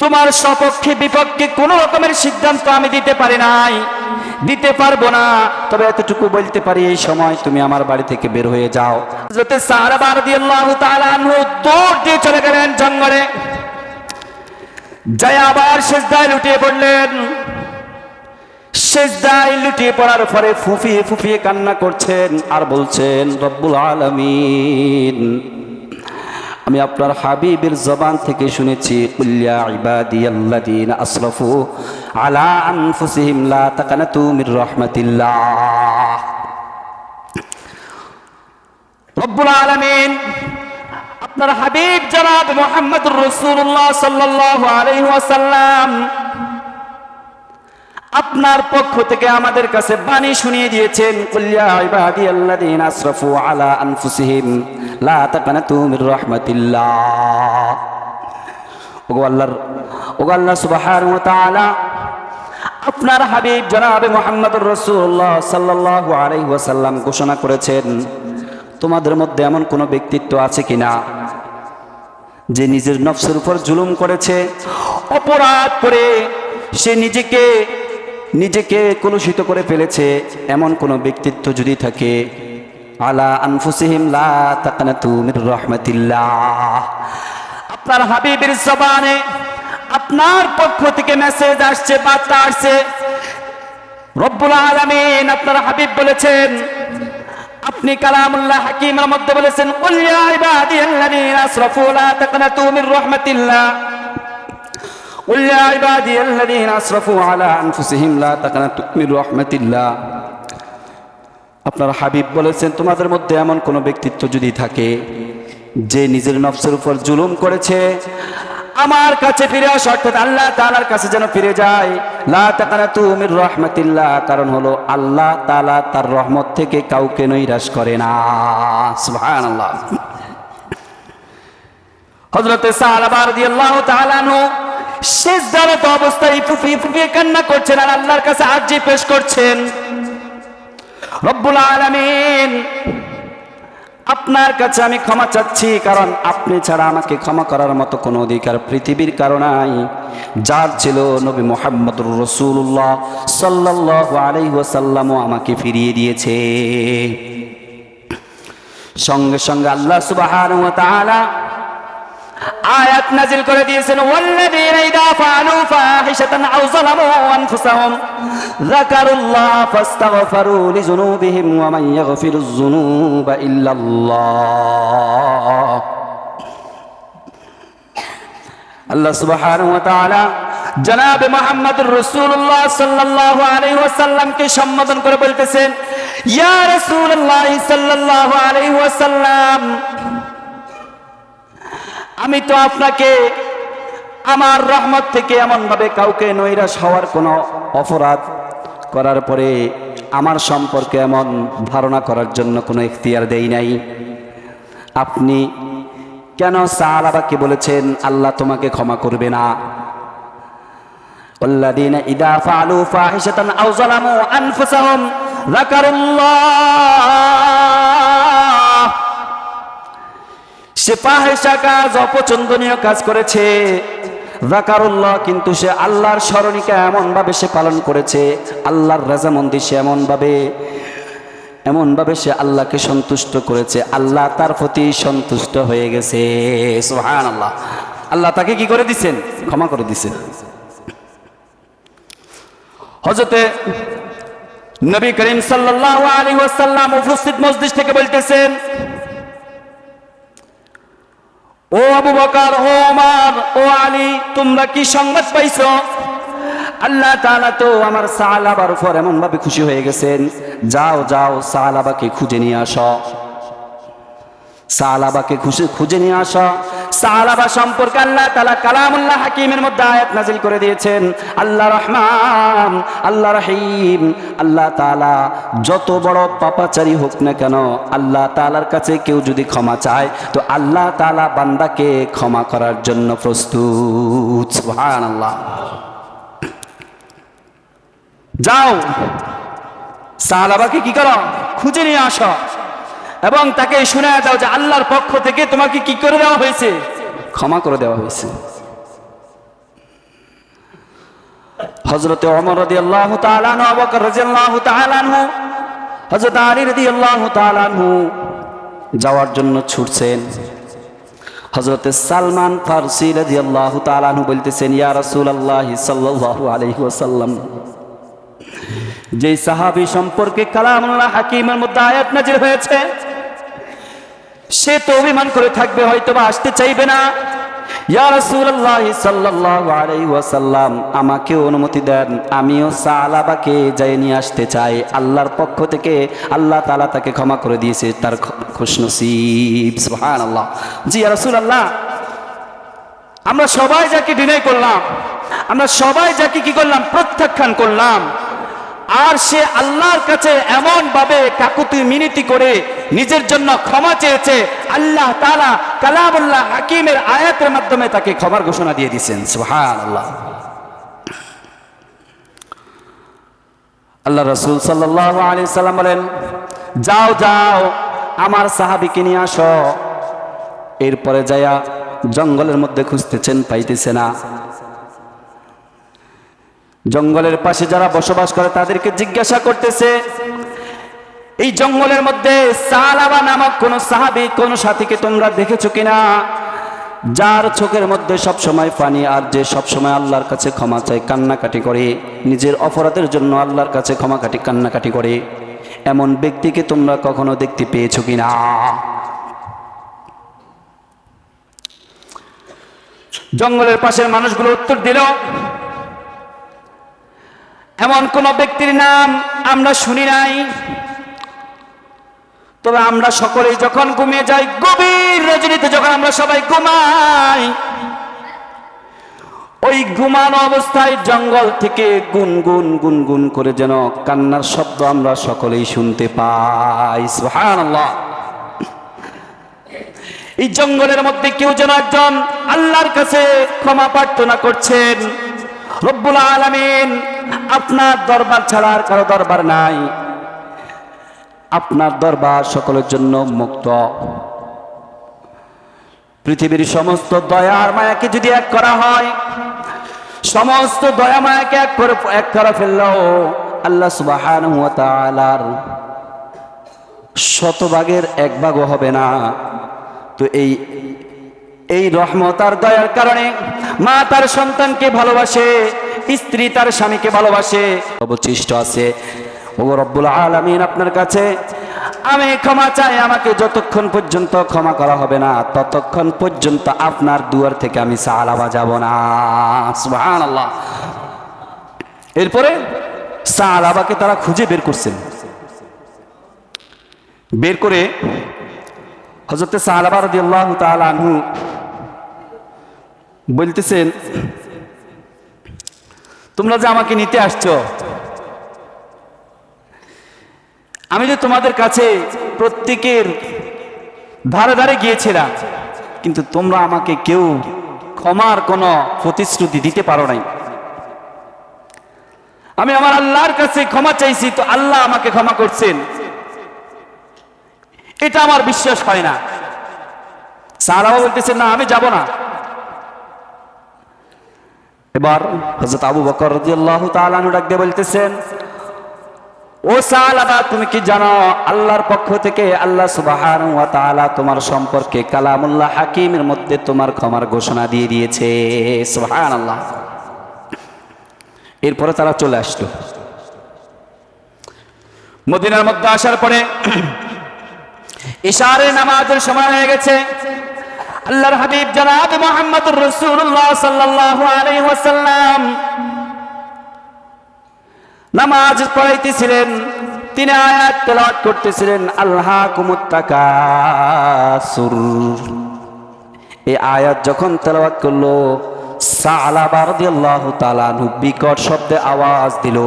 তোমার সপক্ষে বিপক্ষে কোন রকমের সিদ্ধান্ত আমি দিতে পারি নাই, দিতে পারবো না, তবে এতটুকু বলতে পারি, এই সময় তুমি আমার বাড়ি থেকে বের হয়ে যাও। হযরত সাহাবা রাদিয়াল্লাহু তাআলা আনহু দৌড় দিয়ে চলে গেলেন জঙ্গলে, যায় আবার সিজদায় লুটিয়ে পড়লেন। সিজদায় লুটিয়ে পড়ার পরে ফুফিয়ে ফুফিয়ে কান্না করছেন আর বলছেন, রব্বুল আলামিন, আমি আপনার হাবিবের জবান থেকে শুনেছি, কুল ইয়া ইবাদিয়াল্লাযীনা আসরাফু আলা আনফুসিহিম লা তাকনাতু মির রাহমাতিল্লাহ। রব্বুল আলামিন আপনার হাবিব জনাব মুহাম্মদুর রাসূলুল্লাহ সাল্লাল্লাহু আলাইহি ওয়াসাল্লাম আপনার পক্ষ থেকে আমাদের কাছে বাণী শুনিয়ে দিয়েছেন, কুল ইয়া ইবাদিয়াল্লাযীনা আসরাফু আলা আনফুসিহিম লা তাকনাতু মির রাহমাতিল্লাহ। ওগো আল্লাহ সুবহানাহু ওয়া তাআলা আপনার হাবিব জনাবে মুহাম্মদুর রাসূলুল্লাহ সাল্লাল্লাহু আলাইহি ওয়াসাল্লাম ঘোষণা করেছেন, তোমাদের মধ্যে এমন কোন ব্যক্তিত্ব আছে কিনা যে নিজের নফসের উপর জুলুম করেছে, অপরাধ করে সে নিজেকে কলুষিত করে ফেলেছে, এমন কোন ব্যক্তিত্ব যদি থাকে, আলা আনফুসিহিম লা তাকনাতু মির রাহমাতিল্লাহ। আপনার হাবিবের জবানে আপনার পক্ষ থেকে মেসেজ আসছে, বার্তা আসছে, রব্বুল আলামিন আপনার হাবিব বলেছেন, আপনি কালামুল্লাহ হাকিমের মধ্যে বলেছেন, কুল ইয়া ইবাদিয়াল্লাযীনা আসরাফু লা তাকনাতু মির রাহমাতিল্লাহ, কুল ইয়া ইবাদিয়াল্লাযীনা আসরাফু আলা আনফুসিহিম লা তাকনাতু মির রাহমাতিল্লাহ। আপনার হাবিব বলেছেন, তোমাদের মধ্যে এমন কোন ব্যক্তিত্ব যদি থাকে যে নিজের নফসের উপর জুলুম করেছে, আমার কাছে ফিরে আসো, অর্থাৎ আল্লাহ তাআলার কাছে যেন ফিরে যায়। লা তাকানাতু মির রাহমাতিল্লাহ, কারণ হলো আল্লাহ তাআলা তার রহমত থেকে কাউকে নৈরাশ করে না। সুবহানাল্লাহ। হযরত সাহাবা রাদিয়াল্লাহু তাআলা আনহু সিজদারত অবস্থায় ফুফিয়ে ফুফিয়ে কান্না করছেন আর আল্লাহর কাছে আরজি পেশ করছেন, রব্বুল আলামিন আপনার কাছে আমি ক্ষমা চাচ্ছি, কারণ আপনি ছাড়া আমাকে ক্ষমা করার মতো কোনো অধিকার পৃথিবীর কারো নাই। যার ছিল নবী মুহাম্মদুর রাসূলুল্লাহ সাল্লাল্লাহু আলাইহি ওয়াসাল্লামও আমাকে ফিরিয়ে দিয়েছে। সঙ্গে সঙ্গে আল্লাহ সুবহানাহু ওয়া তাআলা আয়াত নাযিল করে দিয়েছেন, ওয়াল্লাযীনা ইযা ফাআলু ফাহিশাতান আও যালামু আনফুসাহুম যাকারুল্লাহ ফাস্তাগফারু লিযুনুবিহিম ওয়া মান ইয়াগফিরুয যুনুবা ইল্লাল্লাহ। আল্লাহ সুবহানাহু ওয়া তাআলা জনাবে মুহাম্মদুর রাসূলুল্লাহ সাল্লাল্লাহু আলাইহি ওয়াসাল্লামকে সম্বোধন করে বলতেছেন, ইয়া রাসূলুল্লাহ সাল্লাল্লাহু আলাইহি ওয়াসাল্লাম, আমি তো আপনাকে আমার রহমত থেকে এমন ভাবে কাউকে নৈরাশ হওয়ার কোনো অপরাধ করার পরে আমার সম্পর্কে এমন ধারণা করার জন্য কোনো ইখতিয়ার দেই নাই। আপনি কেন সাহাবাকে বলেছেন আল্লাহ তোমাকে ক্ষমা করবে না? ওয়াল্লাযীনা ইযা ফাআলু ফাহিশাতান আও যালামু আনফুসাহুম যাকারুল্লাহ, সে ফাহিশা কাজ, অপছন্দনীয় কাজ করেছে, যাকারুল্লাহ, কিন্তু সে আল্লাহর স্মরণিকা এমন ভাবে সে পালন করেছে, আল্লাহর রাজামন্দি সে এমন ভাবে সে আল্লাহকে সন্তুষ্ট করেছে, আল্লাহ তার প্রতি সন্তুষ্ট হয়ে গেছে। সুবহানাল্লাহ। আল্লাহ তাকে কি করে দিয়েছেন? ক্ষমা করে দিয়েছেন। হযরতে নবী করিম সাল্লাল্লাহু আলাইহি ওয়াসাল্লাম উপস্থিত মজলিস থেকে বলতেছেন, ও আবু বকর, ও ওমর, ও আলী, তোমরা কি সংবাদ পাইছো? আল্লাহ তাআলা তো আমার সাহাবার উপর এমন ভাবে খুশি হয়ে গেছেন, যাও যাও সাহাবাকে খুঁজে নিয়ে আসো, সাহাবাকে খুঁজে নিয়ে আসো। সাহাবা সম্পর্কে আল্লাহ তাআলা কালামুল্লাহ হাকিমের মধ্যে আয়াত নাযিল করে দিয়েছেন, আল্লাহ রহমান, আল্লাহ রহিম। আল্লাহ তাআলা যত বড় পাপাচারী হোক না কেন, আল্লাহ তাআলার কাছে কেউ যদি ক্ষমা চায় তো আল্লাহ তাআলা বান্দাকে ক্ষমা করার জন্য প্রস্তুত। সুবহানাল্লাহ। যাও সাহাবাকে কি করো? খুঁজে নিয়ে আসো এবং তাকে শুনিয়ে দাও যে আল্লাহর পক্ষ থেকে তোমাকে কি করে দেওয়া হয়েছে? ক্ষমা করে দেওয়া হয়েছে। হযরতে ওমর রাদিয়াল্লাহু তাআলা আনহু, আবু বকর রাদিয়াল্লাহু তাআলা আনহু, হযরত আলী রাদিয়াল্লাহু তাআলা আনহু যাওয়ার জন্য ছুটছেন। হযরতে সালমান ফারসি রাদিয়াল্লাহু তাআলা আনহু বলতেছেন, ইয়া রাসূলুল্লাহ সাল্লাল্লাহু আলাইহি ওয়াসাল্লাম, যে সাহাবী সম্পর্কে কালামুল্লাহ হাকিমের মধ্যে আয়াত নাযিল হয়েছে, সে তো অভিমান করে থাকবে, হয়তো বা আসতে চাইবে না। ইয়া রাসূলুল্লাহ সাল্লাল্লাহু আলাইহি ওয়াসাল্লাম, আমাকে অনুমতি দেন, আমিও সাহাবাকে যাই নিয়ে আসতে চাই। আল্লাহর পক্ষ থেকে আল্লাহ তাআলা তাকে ক্ষমা করে দিয়েছে, তার খুশনসিব। সুবহানাল্লাহ। জি ইয়া রাসূলুল্লাহ, আমরা সবাই যাকে ডিনাই করলাম, আমরা সবাই যাকে কি করলাম? প্রত্যাখ্যান করলাম, আর সে আল্লাহর কাছে এমন ভাবে কাকুতি মিনতি করে নিজের জন্য ক্ষমা চেয়েছে, আল্লাহ তাআলা কালামুল্লাহ হাকিমের আয়াতের মাধ্যমে তাকে ক্ষমার ঘোষণা দিয়ে দিয়েছেন। সুবহানাল্লাহ। আল্লাহ রাসূল সাল্লাল্লাহু আলাইহি সাল্লাম বলেন, যাও যাও আমার সাহাবীকে নিয়ে আসো। এরপরে যায়া জঙ্গলের মধ্যে খুঁজতেছেন, পাইতেছে না। জঙ্গলের পাশে যারা বসবাস করে তাদেরকে জিজ্ঞাসা করতেছে, এই জঙ্গলের মধ্যে সালাবা নামক কোন সাহাবী, কোন সাথীকে তোমরা দেখেছো কিনা, যার চোখের মধ্যে সব সময় পানি, আর যে সব সময় আল্লাহর কাছে ক্ষমা চায়, কান্নাকাটি করে, নিজের অপরাধের জন্য আল্লাহর কাছে কান্নাকাটি করে, এমন ব্যক্তিকে তোমরা কখনো দেখতে পেয়েছো কিনা? জঙ্গলের পাশের মানুষগুলো উত্তর দিল, এমন কোন ব্যক্তির নাম আমরা শুনি নাই, তবে আমরা সকলেই যখন ঘুমিয়ে যাই, গভীর রজনীতে যখন আমরা সবাই ঘুমাই, ওই ঘুমানো অবস্থায় জঙ্গল থেকে গুনগুন গুনগুন করে যেন কান্নার শব্দ আমরা সকলেই শুনতে পাই। সুবহানাল্লাহ। এই জঙ্গলের মধ্যে কেউ যেন একজন আল্লাহর কাছে ক্ষমা প্রার্থনা করছেন। রব্বুল আলামিন, আপনার দরবার ছাড়া আর কারো দরবার নাই, আপনার দরবার সকলের জন্য মুক্ত। পৃথিবীর সমস্ত দয়া আর মায়াকে যদি এক করা হয়, সমস্ত দয়া মায়াকে এক করে ফেললেও আল্লাহ সুবহানাহু ওয়া তাআলার শতভাগের এক ভাগও হবে না। তো এই রহমত আর দয়ার কারণে মা তার সন্তানকে ভালোবাসে, স্ত্রী তার স্বামীকে ভালোবাসে। অবশিষ্ট আছে, ও রব্বুল আলামিন, আপনার কাছে আমি ক্ষমা চাই। আমাকে যতক্ষণ পর্যন্ত ক্ষমা করা হবে না ততক্ষণ পর্যন্ত আপনার দুয়ার থেকে আমি সালা বাজাবো না। সুবহানাল্লাহ। এরপরে সালাবাকে তারা খুঁজে বের করছেন। বের করে হযরত সালাবা রাদিয়াল্লাহু তাআলা আনহু বলতেছেন, তোমরা যে আমাকে নিতে আসছো, আমি যে তোমাদের কাছে প্রত্যেকের ধারে ধারে গিয়েছিলাম, কিন্তু তোমরা আমাকে কেউ ক্ষমার কোনো প্রতিশ্রুতি দিতে পারো নাই। আমি আমার আল্লাহর কাছে ক্ষমা চাইছি, তো আল্লাহ আমাকে ক্ষমা করছেন, এটা আমার বিশ্বাস হয় না। সাহাবা বলতেছেন, না, আমি যাব না। এবার হযরত আবু বকর রাদিয়াল্লাহু তাআলা আনহু ডাক দিয়ে বলতেছেন, ও সাহাবা, তুমি কি জানো আল্লাহর পক্ষ থেকে আল্লাহ সুবহানাহু ওয়া তাআলা তোমার সম্পর্কে কালামুল্লাহ হাকিমের মধ্যে তোমার ক্ষমার ঘোষণা দিয়ে দিয়েছে। সুবহানাল্লাহ। এরপরে তারা চলে আসলো। মদিনার মধ্যে আসার পরে ইশারে নামাজের সময় হয়ে গেছে। আল্লাহর হাবিব জনাব মুহাম্মদুর রাসূলুল্লাহ সাল্লাল্লাহু আলাইহি ওয়াসাল্লাম নামাজ পড়াইতেছিলেন। তিনি আয়াত তেলাওয়াত করতেছিলেন, আলহাকুমুত তাকাসুর। এই আয়াত যখন তেলাওয়াত করলো, সালাবা রাদিয়াল্লাহু তাআলা আনহু বিকট শব্দে আওয়াজ দিল।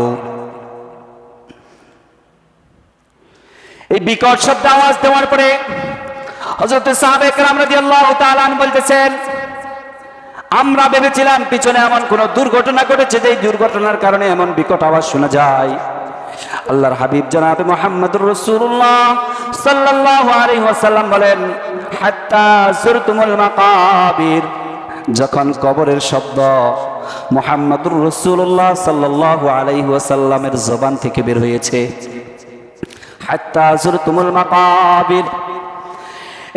এই বিকট শব্দে আওয়াজ দেওয়ার পরে হযরত সাহাবায়ে কেরাম রাদিয়াল্লাহু তাআলা আনহু বলতেছেন, আমরা ভেবেছিলাম পিছনে এমন কোন দুর্ঘটনা ঘটেছে, যে দুর্ঘটনার কারণে এমন বিকট আওয়াজ শোনা যায়। আল্লাহর হাবিব জনাবে মুহাম্মদুর রাসূলুল্লাহ সাল্লাল্লাহু আলাইহি ওয়াসাল্লাম বলেন, হাত্তা যুরতুমুল মাকাবির। যখন কবরের শব্দ মুহাম্মদুর রাসূলুল্লাহ সাল্লাল্লাহু আলাইহি ওয়াসাল্লামের জবান থেকে বের হয়েছে, হাত্তা যুরতুমুল মাকাবির,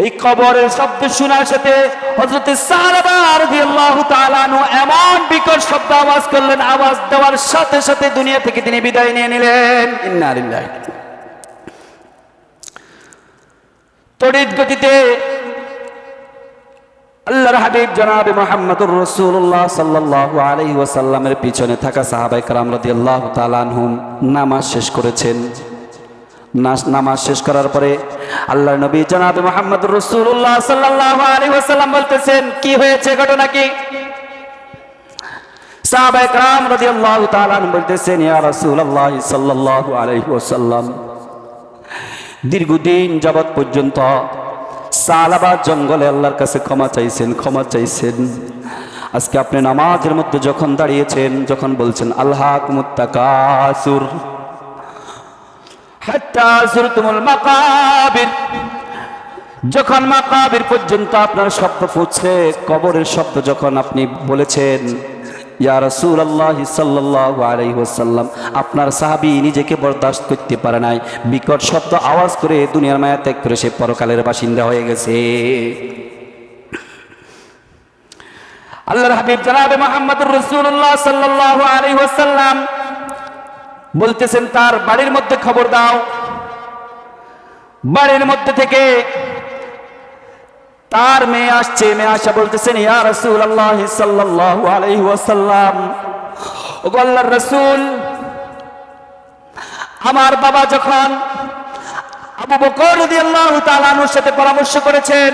এই কবরের শব্দ শোনার সাথে হযরত সাহাবা রাদিয়াল্লাহু তাআলা আনহু এমন বিকট শব্দ আওয়াজ করলেন, আওয়াজ দেওয়ার সাথে সাথে দুনিয়া থেকে তিনি বিদায় নিয়ে নিলেন। ইন্না লিল্লাহি। তড়িৎ গতিতে আল্লাহর হাবিব জনাবে মুহাম্মদুর রাসূলুল্লাহ সাল্লাল্লাহু আলাইহি ওয়াসাল্লামের পিছনে থাকা সাহাবায়ে কেরাম রাদিয়াল্লাহু তাআলা আনহুম নামাজ শেষ করেছেন। নামাজ শেষ করার পরে আল্লাহর নবী জনাবে মুহাম্মদুর রাসূলুল্লাহ সাল্লাল্লাহু আলাইহি ওয়াসাল্লাম বলতেছেন, কি হয়েছে, ঘটনা কি? সাহাবায়ে কেরাম রাদিয়াল্লাহু তাআলা আনহুম বলতেছেন, ইয়া রাসূলুল্লাহ সাল্লাল্লাহু আলাইহি ওয়াসাল্লাম, দীর্ঘদিন যাবত পর্যন্ত সালাবা জঙ্গলে আল্লাহর কাছে ক্ষমা চাইছেন। আজকে আপনি নামাজের মধ্যে যখন দাঁড়িয়েছেন, যখন বলছেন আলহাকুমুত তাকাসুর হাত্তা যুরতুমুল মাকাবির, যখন মাকাবির পর্যন্ত আপনার শব্দ পৌঁছে, কবরের শব্দ যখন আপনি বলেছেন, ইয়া রাসূলুল্লাহ সাল্লাল্লাহু আলাইহি ওয়াসাল্লাম, আপনার সাহাবী নিজেকে বরদাস্ত করতে পারে নাই, বিকট শব্দ আওয়াজ করে দুনিয়ার মায়া ত্যাগ করে সে পরকালের বাসিন্দা হয়ে গেছে। আল্লাহর হাবিব জনাবে মুহাম্মদুর রাসূলুল্লাহ সাল্লাল্লাহু আলাইহি ওয়াসাল্লাম বলতেছেন, তার বাড়ির মধ্যে খবর দাও। বাড়ির মধ্যে থেকে তার মেয়ে আসছে, মেয়ে আসা বলতেছেন, ইয়া রাসূলুল্লাহ সাল্লাল্লাহু আলাইহি ওয়াসাল্লাম, ও আল্লাহর রাসূল, আমার বাবা যখন আবু বকর রাদিয়াল্লাহু তাআলা আনহুর সাথে পরামর্শ করেছেন,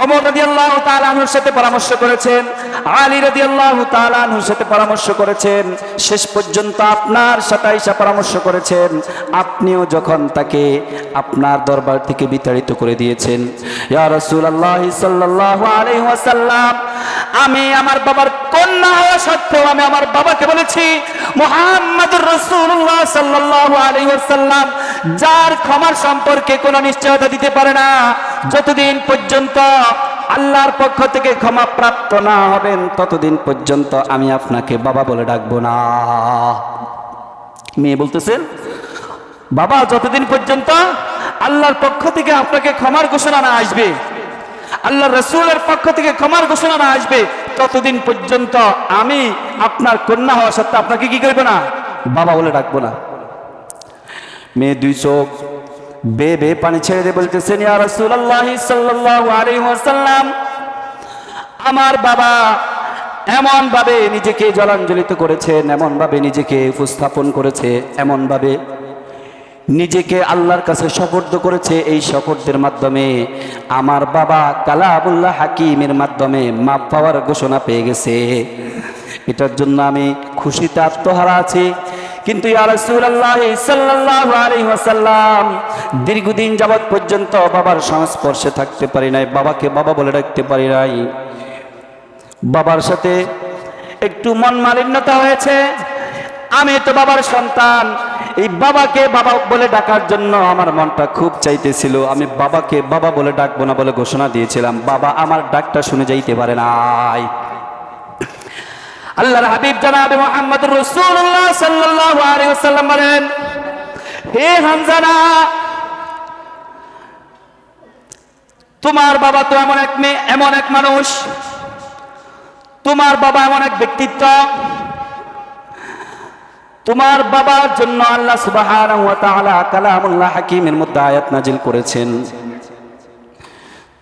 ওমর রাদিয়াল্লাহু তাআলা আনহুর সাথে পরামর্শ করেছেন, আলী রাদিয়াল্লাহু তাআলা আনহুর সাথে পরামর্শ করেছেন, শেষ পর্যন্ত আপনার সাথে আয়েশা পরামর্শ করেছেন, আপনিও যখন তাকে আপনার দরবার থেকে বিতাড়িত করে দিয়েছেন। ইয়া রাসূলুল্লাহ সাল্লাল্লাহু আলাইহি ওয়াসাল্লাম, আমি আমার বাবার কন্যা হওয়া সত্ত্বেও আমি আমার বাবাকে বলেছি, মুহাম্মাদুর রাসূলুল্লাহ সাল্লাল্লাহু আলাইহি ওয়াসাল্লাম যার ক্ষমার সম্পর্কে কোনো নিশ্চয়তা দিতে পারে না, যতদিন পর্যন্ত আল্লাহর পক্ষ থেকে ক্ষমা প্রাপ্ত না হবেন ততদিন পর্যন্ত আমি আপনাকে বাবা বলে ডাকবো না। মেয়ে বলতেছেন, বাবা যতদিন পর্যন্ত আল্লাহর পক্ষ থেকে আপনাকে ক্ষমার ঘোষণা না আসবে, আল্লাহর রাসূলের পক্ষ থেকে ক্ষমার ঘোষণা না আসবে, ততদিন পর্যন্ত আমি আপনার কন্যা হওয়া সত্ত্বেও আপনাকে কি করবো না, বাবা বলে ডাকবো না। মেয়ে দুই চোখ বে পানি ছেড়ে দিয়ে বলতেছেন, ইয়া রাসূলুল্লাহ সাল্লাল্লাহু আলাইহি ওয়াসাল্লাম, আমার বাবা এমন ভাবে নিজেকে জলাঞ্জলিত করেছেন, এমন ভাবে নিজেকে উপস্থাপন করেছে, এমন ভাবে নিজেকে আল্লাহর কাছে সুপর্দ করেছে, এই সুপর্দের মাধ্যমে আমার বাবা কালামুল্লাহ হাকিমের মাধ্যমে মাপ পাওয়ার ঘোষণা পেয়ে গেছে। এটার জন্য আমি খুশিতে আত্মহারা আছি। কিন্তু ইয়া রাসূলুল্লাহ সাল্লাল্লাহু আলাইহি ওয়াসাল্লাম, দীর্ঘদিন যাবত পর্যন্ত বাবার সংস্পর্শে থাকতে পারি নাই, বাবাকে বাবা বলে ডাকতে পারি নাই। বাবার সাথে একটু মন মালিন্যতা হয়েছে। আমি তো বাবার সন্তান, এই বাবাকে বাবা বলে ডাকার জন্য আমার মনটা খুব চাইতেছিল। আমি বাবাকে বাবা বলে ডাকবো না বলে ঘোষণা দিয়েছিলাম, বাবা আমার ডাকটা শুনে যাইতে পারে নাই। আল্লাহর হাবিব জনাবে মুহাম্মদুর রাসূলুল্লাহ সাল্লাল্লাহু আলাইহি ওয়াসাল্লাম বলেন, হে হামজানা, তোমার বাবা তো এমন এক মানুষ, তোমার বাবা এমন এক ব্যক্তিত্ব, তোমার বাবার জন্য আল্লাহ সুবহানাহু ওয়া তাআলা কালামুল্লাহ হাকিমের মধ্যে আয়াত নাজিল করেছেন।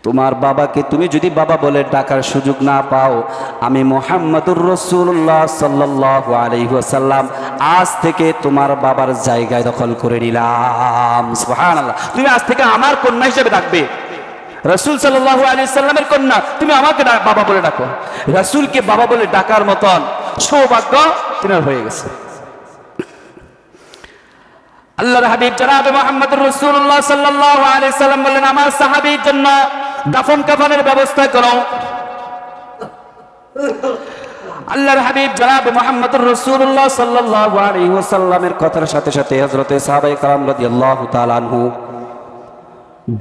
তোমার বাবাকে তুমি যদি বাবা বলে ডাকার সুযোগ না পাও, আমি মুহাম্মদুর রাসূলুল্লাহ সাল্লাল্লাহু আলাইহি ওয়াসাল্লাম আজ থেকে তোমার বাবার জায়গায় দখল করে নিলাম। সুবহানাল্লাহ, তুমি আজ থেকে আমার কন্যা হিসেবে ডাকবে। রাসূল সাল্লাল্লাহু আলাইহি ওয়াসাল্লামের কন্যা, তুমি আমাকে বাবা বলে ডাকো। রাসূলকে বাবা বলে ডাকার মতন সৌভাগ্য তোমার হয়ে গেছে। আল্লাহর হাবিব জনাবে মুহাম্মদুর রাসূলুল্লাহ সাল্লাল্লাহু আলাইহি ওয়াসাল্লাম বললেন, আমার সাহাবীর জন্য দাফন কাফনের ব্যবস্থা করো। আল্লাহর হাবিব জনাবে মুহাম্মদুর রাসূলুল্লাহ সাল্লাল্লাহু আলাইহি ওয়াসাল্লামের কথার সাথে সাথে হযরতে সাহাবায়ে কেরাম রাদিয়াল্লাহু তাআলা আনহু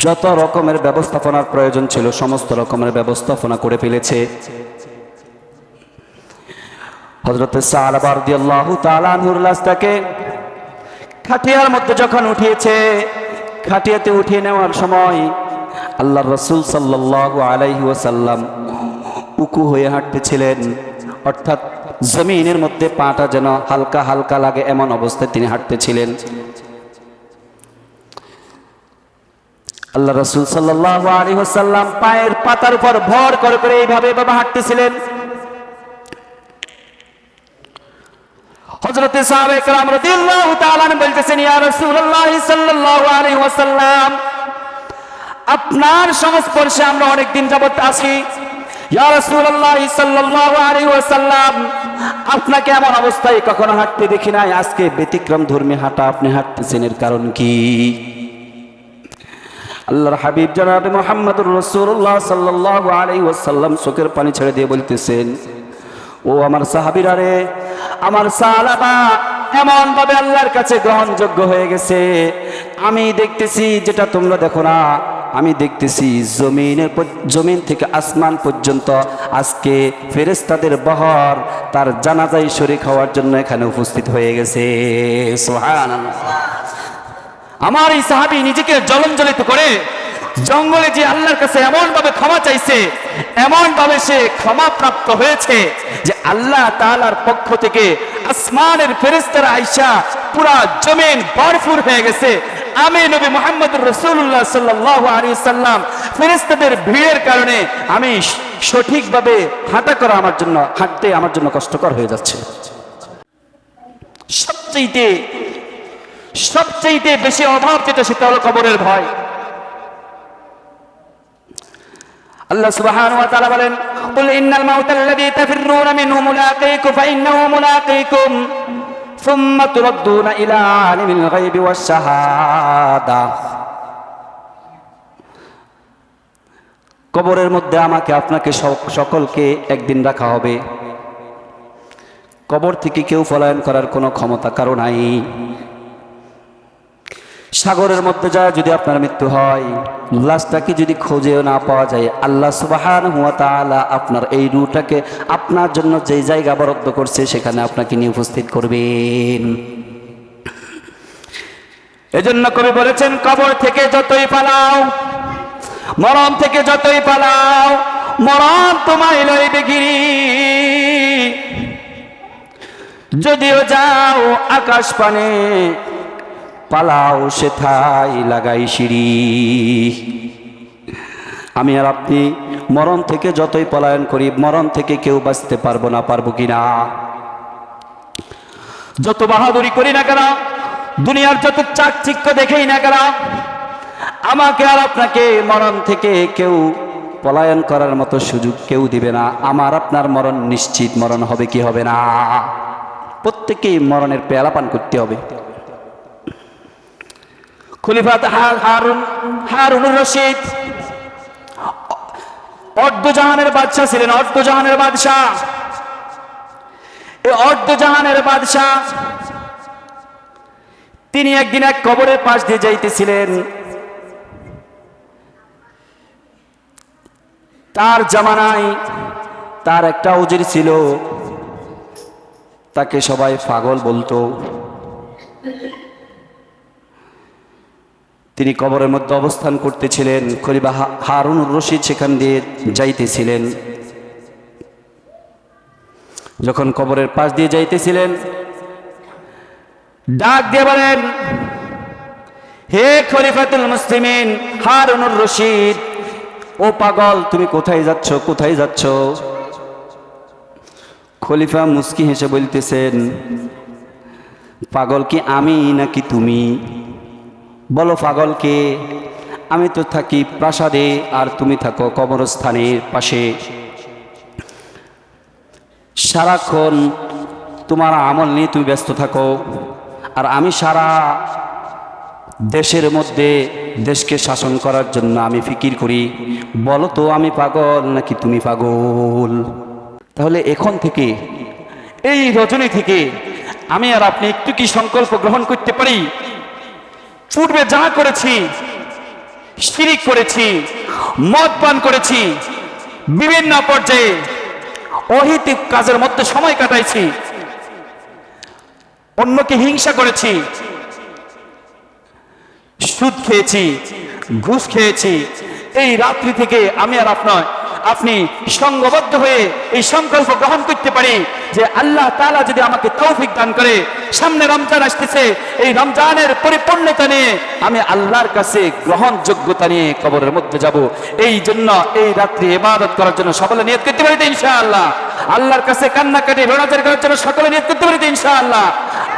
যত রকমের ব্যবস্থাপনার প্রয়োজন ছিল সমস্ত রকমের ব্যবস্থাপনা করে ফেলেছে। হযরতে সাহাবা রাদিয়াল্লাহু তাআলা আনহুর লাশটাকে খাটিয়ার মধ্যে যখন উঠিয়েছে, খাটিয়াতে উঠিয়ে নেওয়ার সময় আল্লাহর রাসূল সাল্লাল্লাহু আলাইহি ওয়াসাল্লাম উকু হয়ে হাঁটতেছিলেন, অর্থাৎ জমিনের মধ্যে পাটা যেন হালকা হালকা লাগে এমন অবস্থায় তিনি হাঁটতেছিলেন। আল্লাহ রাসূল সাল্লাল্লাহু আলাইহি ওয়াসাল্লাম পায়ের পাতার উপর ভর করে করে এইভাবে হাঁটতেছিলেন। হযরতে সাহাবায়ে কেরাম রাদিয়াল্লাহু তাআলা বলতেছেন, ইয়া রাসূলুল্লাহ সাল্লাল্লাহু আলাইহি ওয়াসাল্লাম, আপনার সংস্পর্শে আমরা অনেক দিন যাবত আছি। ইয়া রাসূলুল্লাহ সাল্লাল্লাহু আলাইহি ওয়াসাল্লাম, আপনাকে এমন অবস্থায় কখনো হাঁটতে দেখি নাই, আজকে ব্যতিক্রম ধর্মী হাঁটা আপনি হাঁটতেছেন, এর কারণ কি? আল্লাহর হাবিব জনাবে মুহাম্মদুর রাসূলুল্লাহ সাল্লাল্লাহু আলাইহি ওয়াসাল্লাম চোখের পানি ছেড়ে দিয়ে বলতেছেন, ও আমার সাহাবীরা রে, আমার সাহাবা এমন ভাবে আল্লাহর কাছে গ্রহণযোগ্য হয়ে গেছে, আমি দেখতেছি যেটা তোমরা দেখো না, আমি দেখতেছি জমিন থেকে আসমান পর্যন্ত আজকে ফেরেশতাদের বহর তার জানাজায় শরীক হওয়ার জন্য এখানে উপস্থিত হয়ে গেছে। সুবহানাল্লাহ। আমার এই সাহাবী নিজেকে জলঞ্জলিত করে জঙ্গলে যে আল্লাহর কাছে এমন ভাবে ক্ষমা চাইছে, এমন ভাবে সে ক্ষমা প্রাপ্ত হয়েছে যে আল্লাহ তাআলার পক্ষ থেকে আসমানের ফেরেশতারা আইসা পুরা জমিন ভরপুর হয়ে গেছে। আমি নবী মুহাম্মদুর রাসূলুল্লাহ সাল্লাল্লাহু আলাইহি ওয়াসাল্লাম ফেরেশতাদের ভিড়ের কারণে আমি সঠিকভাবে হাঁটতে আমার জন্য কষ্টকর হয়ে যাচ্ছে। সবচেয়ে বেশি অভাব যেটা সেটা হলো কবরের ভয়। আল্লাহ সুবহানাহু ওয়া তাআলা বলেন, কুল ইন্নাল মাউতাল্লাযী তাফিররুনা মিনহু মুলাকীকুম ফাইন্নাহু মুলাকীকুম সুম্মা তুরাদ্দুনা ইলা আলিমিল গায়বি ওয়াশ শাহাদা। কবরের মধ্যে আমাকে আপনাকে সকলকে একদিন রাখা হবে। কবর থেকে কেউ পলায়ন করার কোনো ক্ষমতা কারো নাই। সাগরের মধ্যে যায় যদি আপনার মৃত্যু হয়, লাশটাকে যদি খোঁজেও না পাওয়া যায়, আল্লাহ সুবহানাহু ওয়া তাআলা আপনার এই রূহটাকে আপনার জন্য যে জায়গা বরাদ্দ করছে সেখানে আপনাকে নিয়ে উপস্থিত করবেন। এজন্য কবি বলেছেন, কবর থেকে যতই পালাও, মরণ থেকে যতই পালাও, মরণ তোমায় লইবে গিরি। যদিও যাও আকাশ পানে, পালাও সেথায় লাগাই সিঁড়ি। আমি আর আপনি মরণ থেকে যতই পলায়ন করি, মরণ থেকে কেউ বাঁচতে পারবো না। পারবো কিনা? যত বাহাদুরি করি না কেন, দুনিয়ার যত চাকচিক্য দেখেই না কেন, আমাকে আর আপনাকে মরণ থেকে কেউ পলায়ন করার মতো সুযোগ কেউ দিবে না। আমার আপনার মরণ নিশ্চিত। মরণ হবে কি হবে না? প্রত্যেকেই মরণের পেয়ালা পান করতে হবে। খলিফা হারুনুর রশিদ অর্ধজাহানের বাদশাহ ছিলেন। অর্ধজাহানের বাদশাহ, এই অর্ধজাহানের বাদশাহ তিনি একদিন এক কবরের পাশ দিয়ে যাইতেছিলেন। তার জামানায় তার একটা উজির ছিল, তাকে সবাই পাগল বলতো। তিনি কবরের মধ্যে অবস্থান করতেছিলেন। খলিফা হারুনুর রশিদ সেখান দিয়ে যাইতেছিলেন। যখন কবরের পাশ দিয়ে যাইতেছিলেন, ডাক দিয়ে বলেন, হে খলিফাতুল মুসলিমিন হারুনুর রশিদ, ও পাগল, তুমি কোথায় যাচ্ছ? কোথায় যাচ্ছ? খলিফা মুস্কি হেসে বলতেছেন, পাগল কি আমি নাকি তুমি? বলো পাগল কে? আমি তো থাকি প্রাসাদে, আর তুমি থাকো কবরস্থানের পাশে। সারাক্ষণ তোমার আমল নিয়ে তুমি ব্যস্ত থাকো, আর আমি সারা দেশের মধ্যে দেশকে শাসন করার জন্য আমি ফিকির করি। বলো তো আমি পাগল নাকি তুমি পাগল? তাহলে এখন থেকে, এই রজনী থেকে আমি আর আপনি একটু কি সংকল্প গ্রহণ করতে পারি? পূর্বে যা করেছি, শিরিক করেছি, মদ পান করেছি, বিভিন্ন পর্যায়ে অহিতিক কাজের মধ্যে সময় কাটাইছি, অন্যকে হিংসা করেছি, সুদ খেয়েছি, ঘুষ খেয়েছি, এই রাত্রি থেকে আমি আর আপনি সংঘবদ্ধ হয়ে এই সংকল্প গ্রহণ করতে পারি যে আল্লাহ তাআলা যদি আমাকে তৌফিক দান করে, সামনে রমজান আসতেছে, এই রমজানের পরিপূর্ণতা নিয়ে আমি আল্লাহর কাছে গ্রহণযোগ্যতা নিয়ে কবরের মধ্যে যাব। এই জন্য এই রাত্রি ইবাদত করার জন্য সকলে নিয়ত করতে পারি তো ইনশাআল্লাহ? আল্লাহর কাছে কান্নাকাটি রোনাজারি করার জন্য সকলে নিয়ত করতে পারি তো ইনশাআল্লাহ?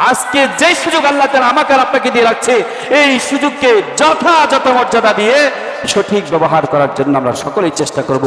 আজকে যে সুযোগ আল্লাহ তাআলা আমাকে আর আপনাকে দিয়ে রাখছে, এই সুযোগকে যথাযথ মর্যাদা দিয়ে সঠিক ব্যবহার করার জন্য আমরা সকলেই চেষ্টা করব।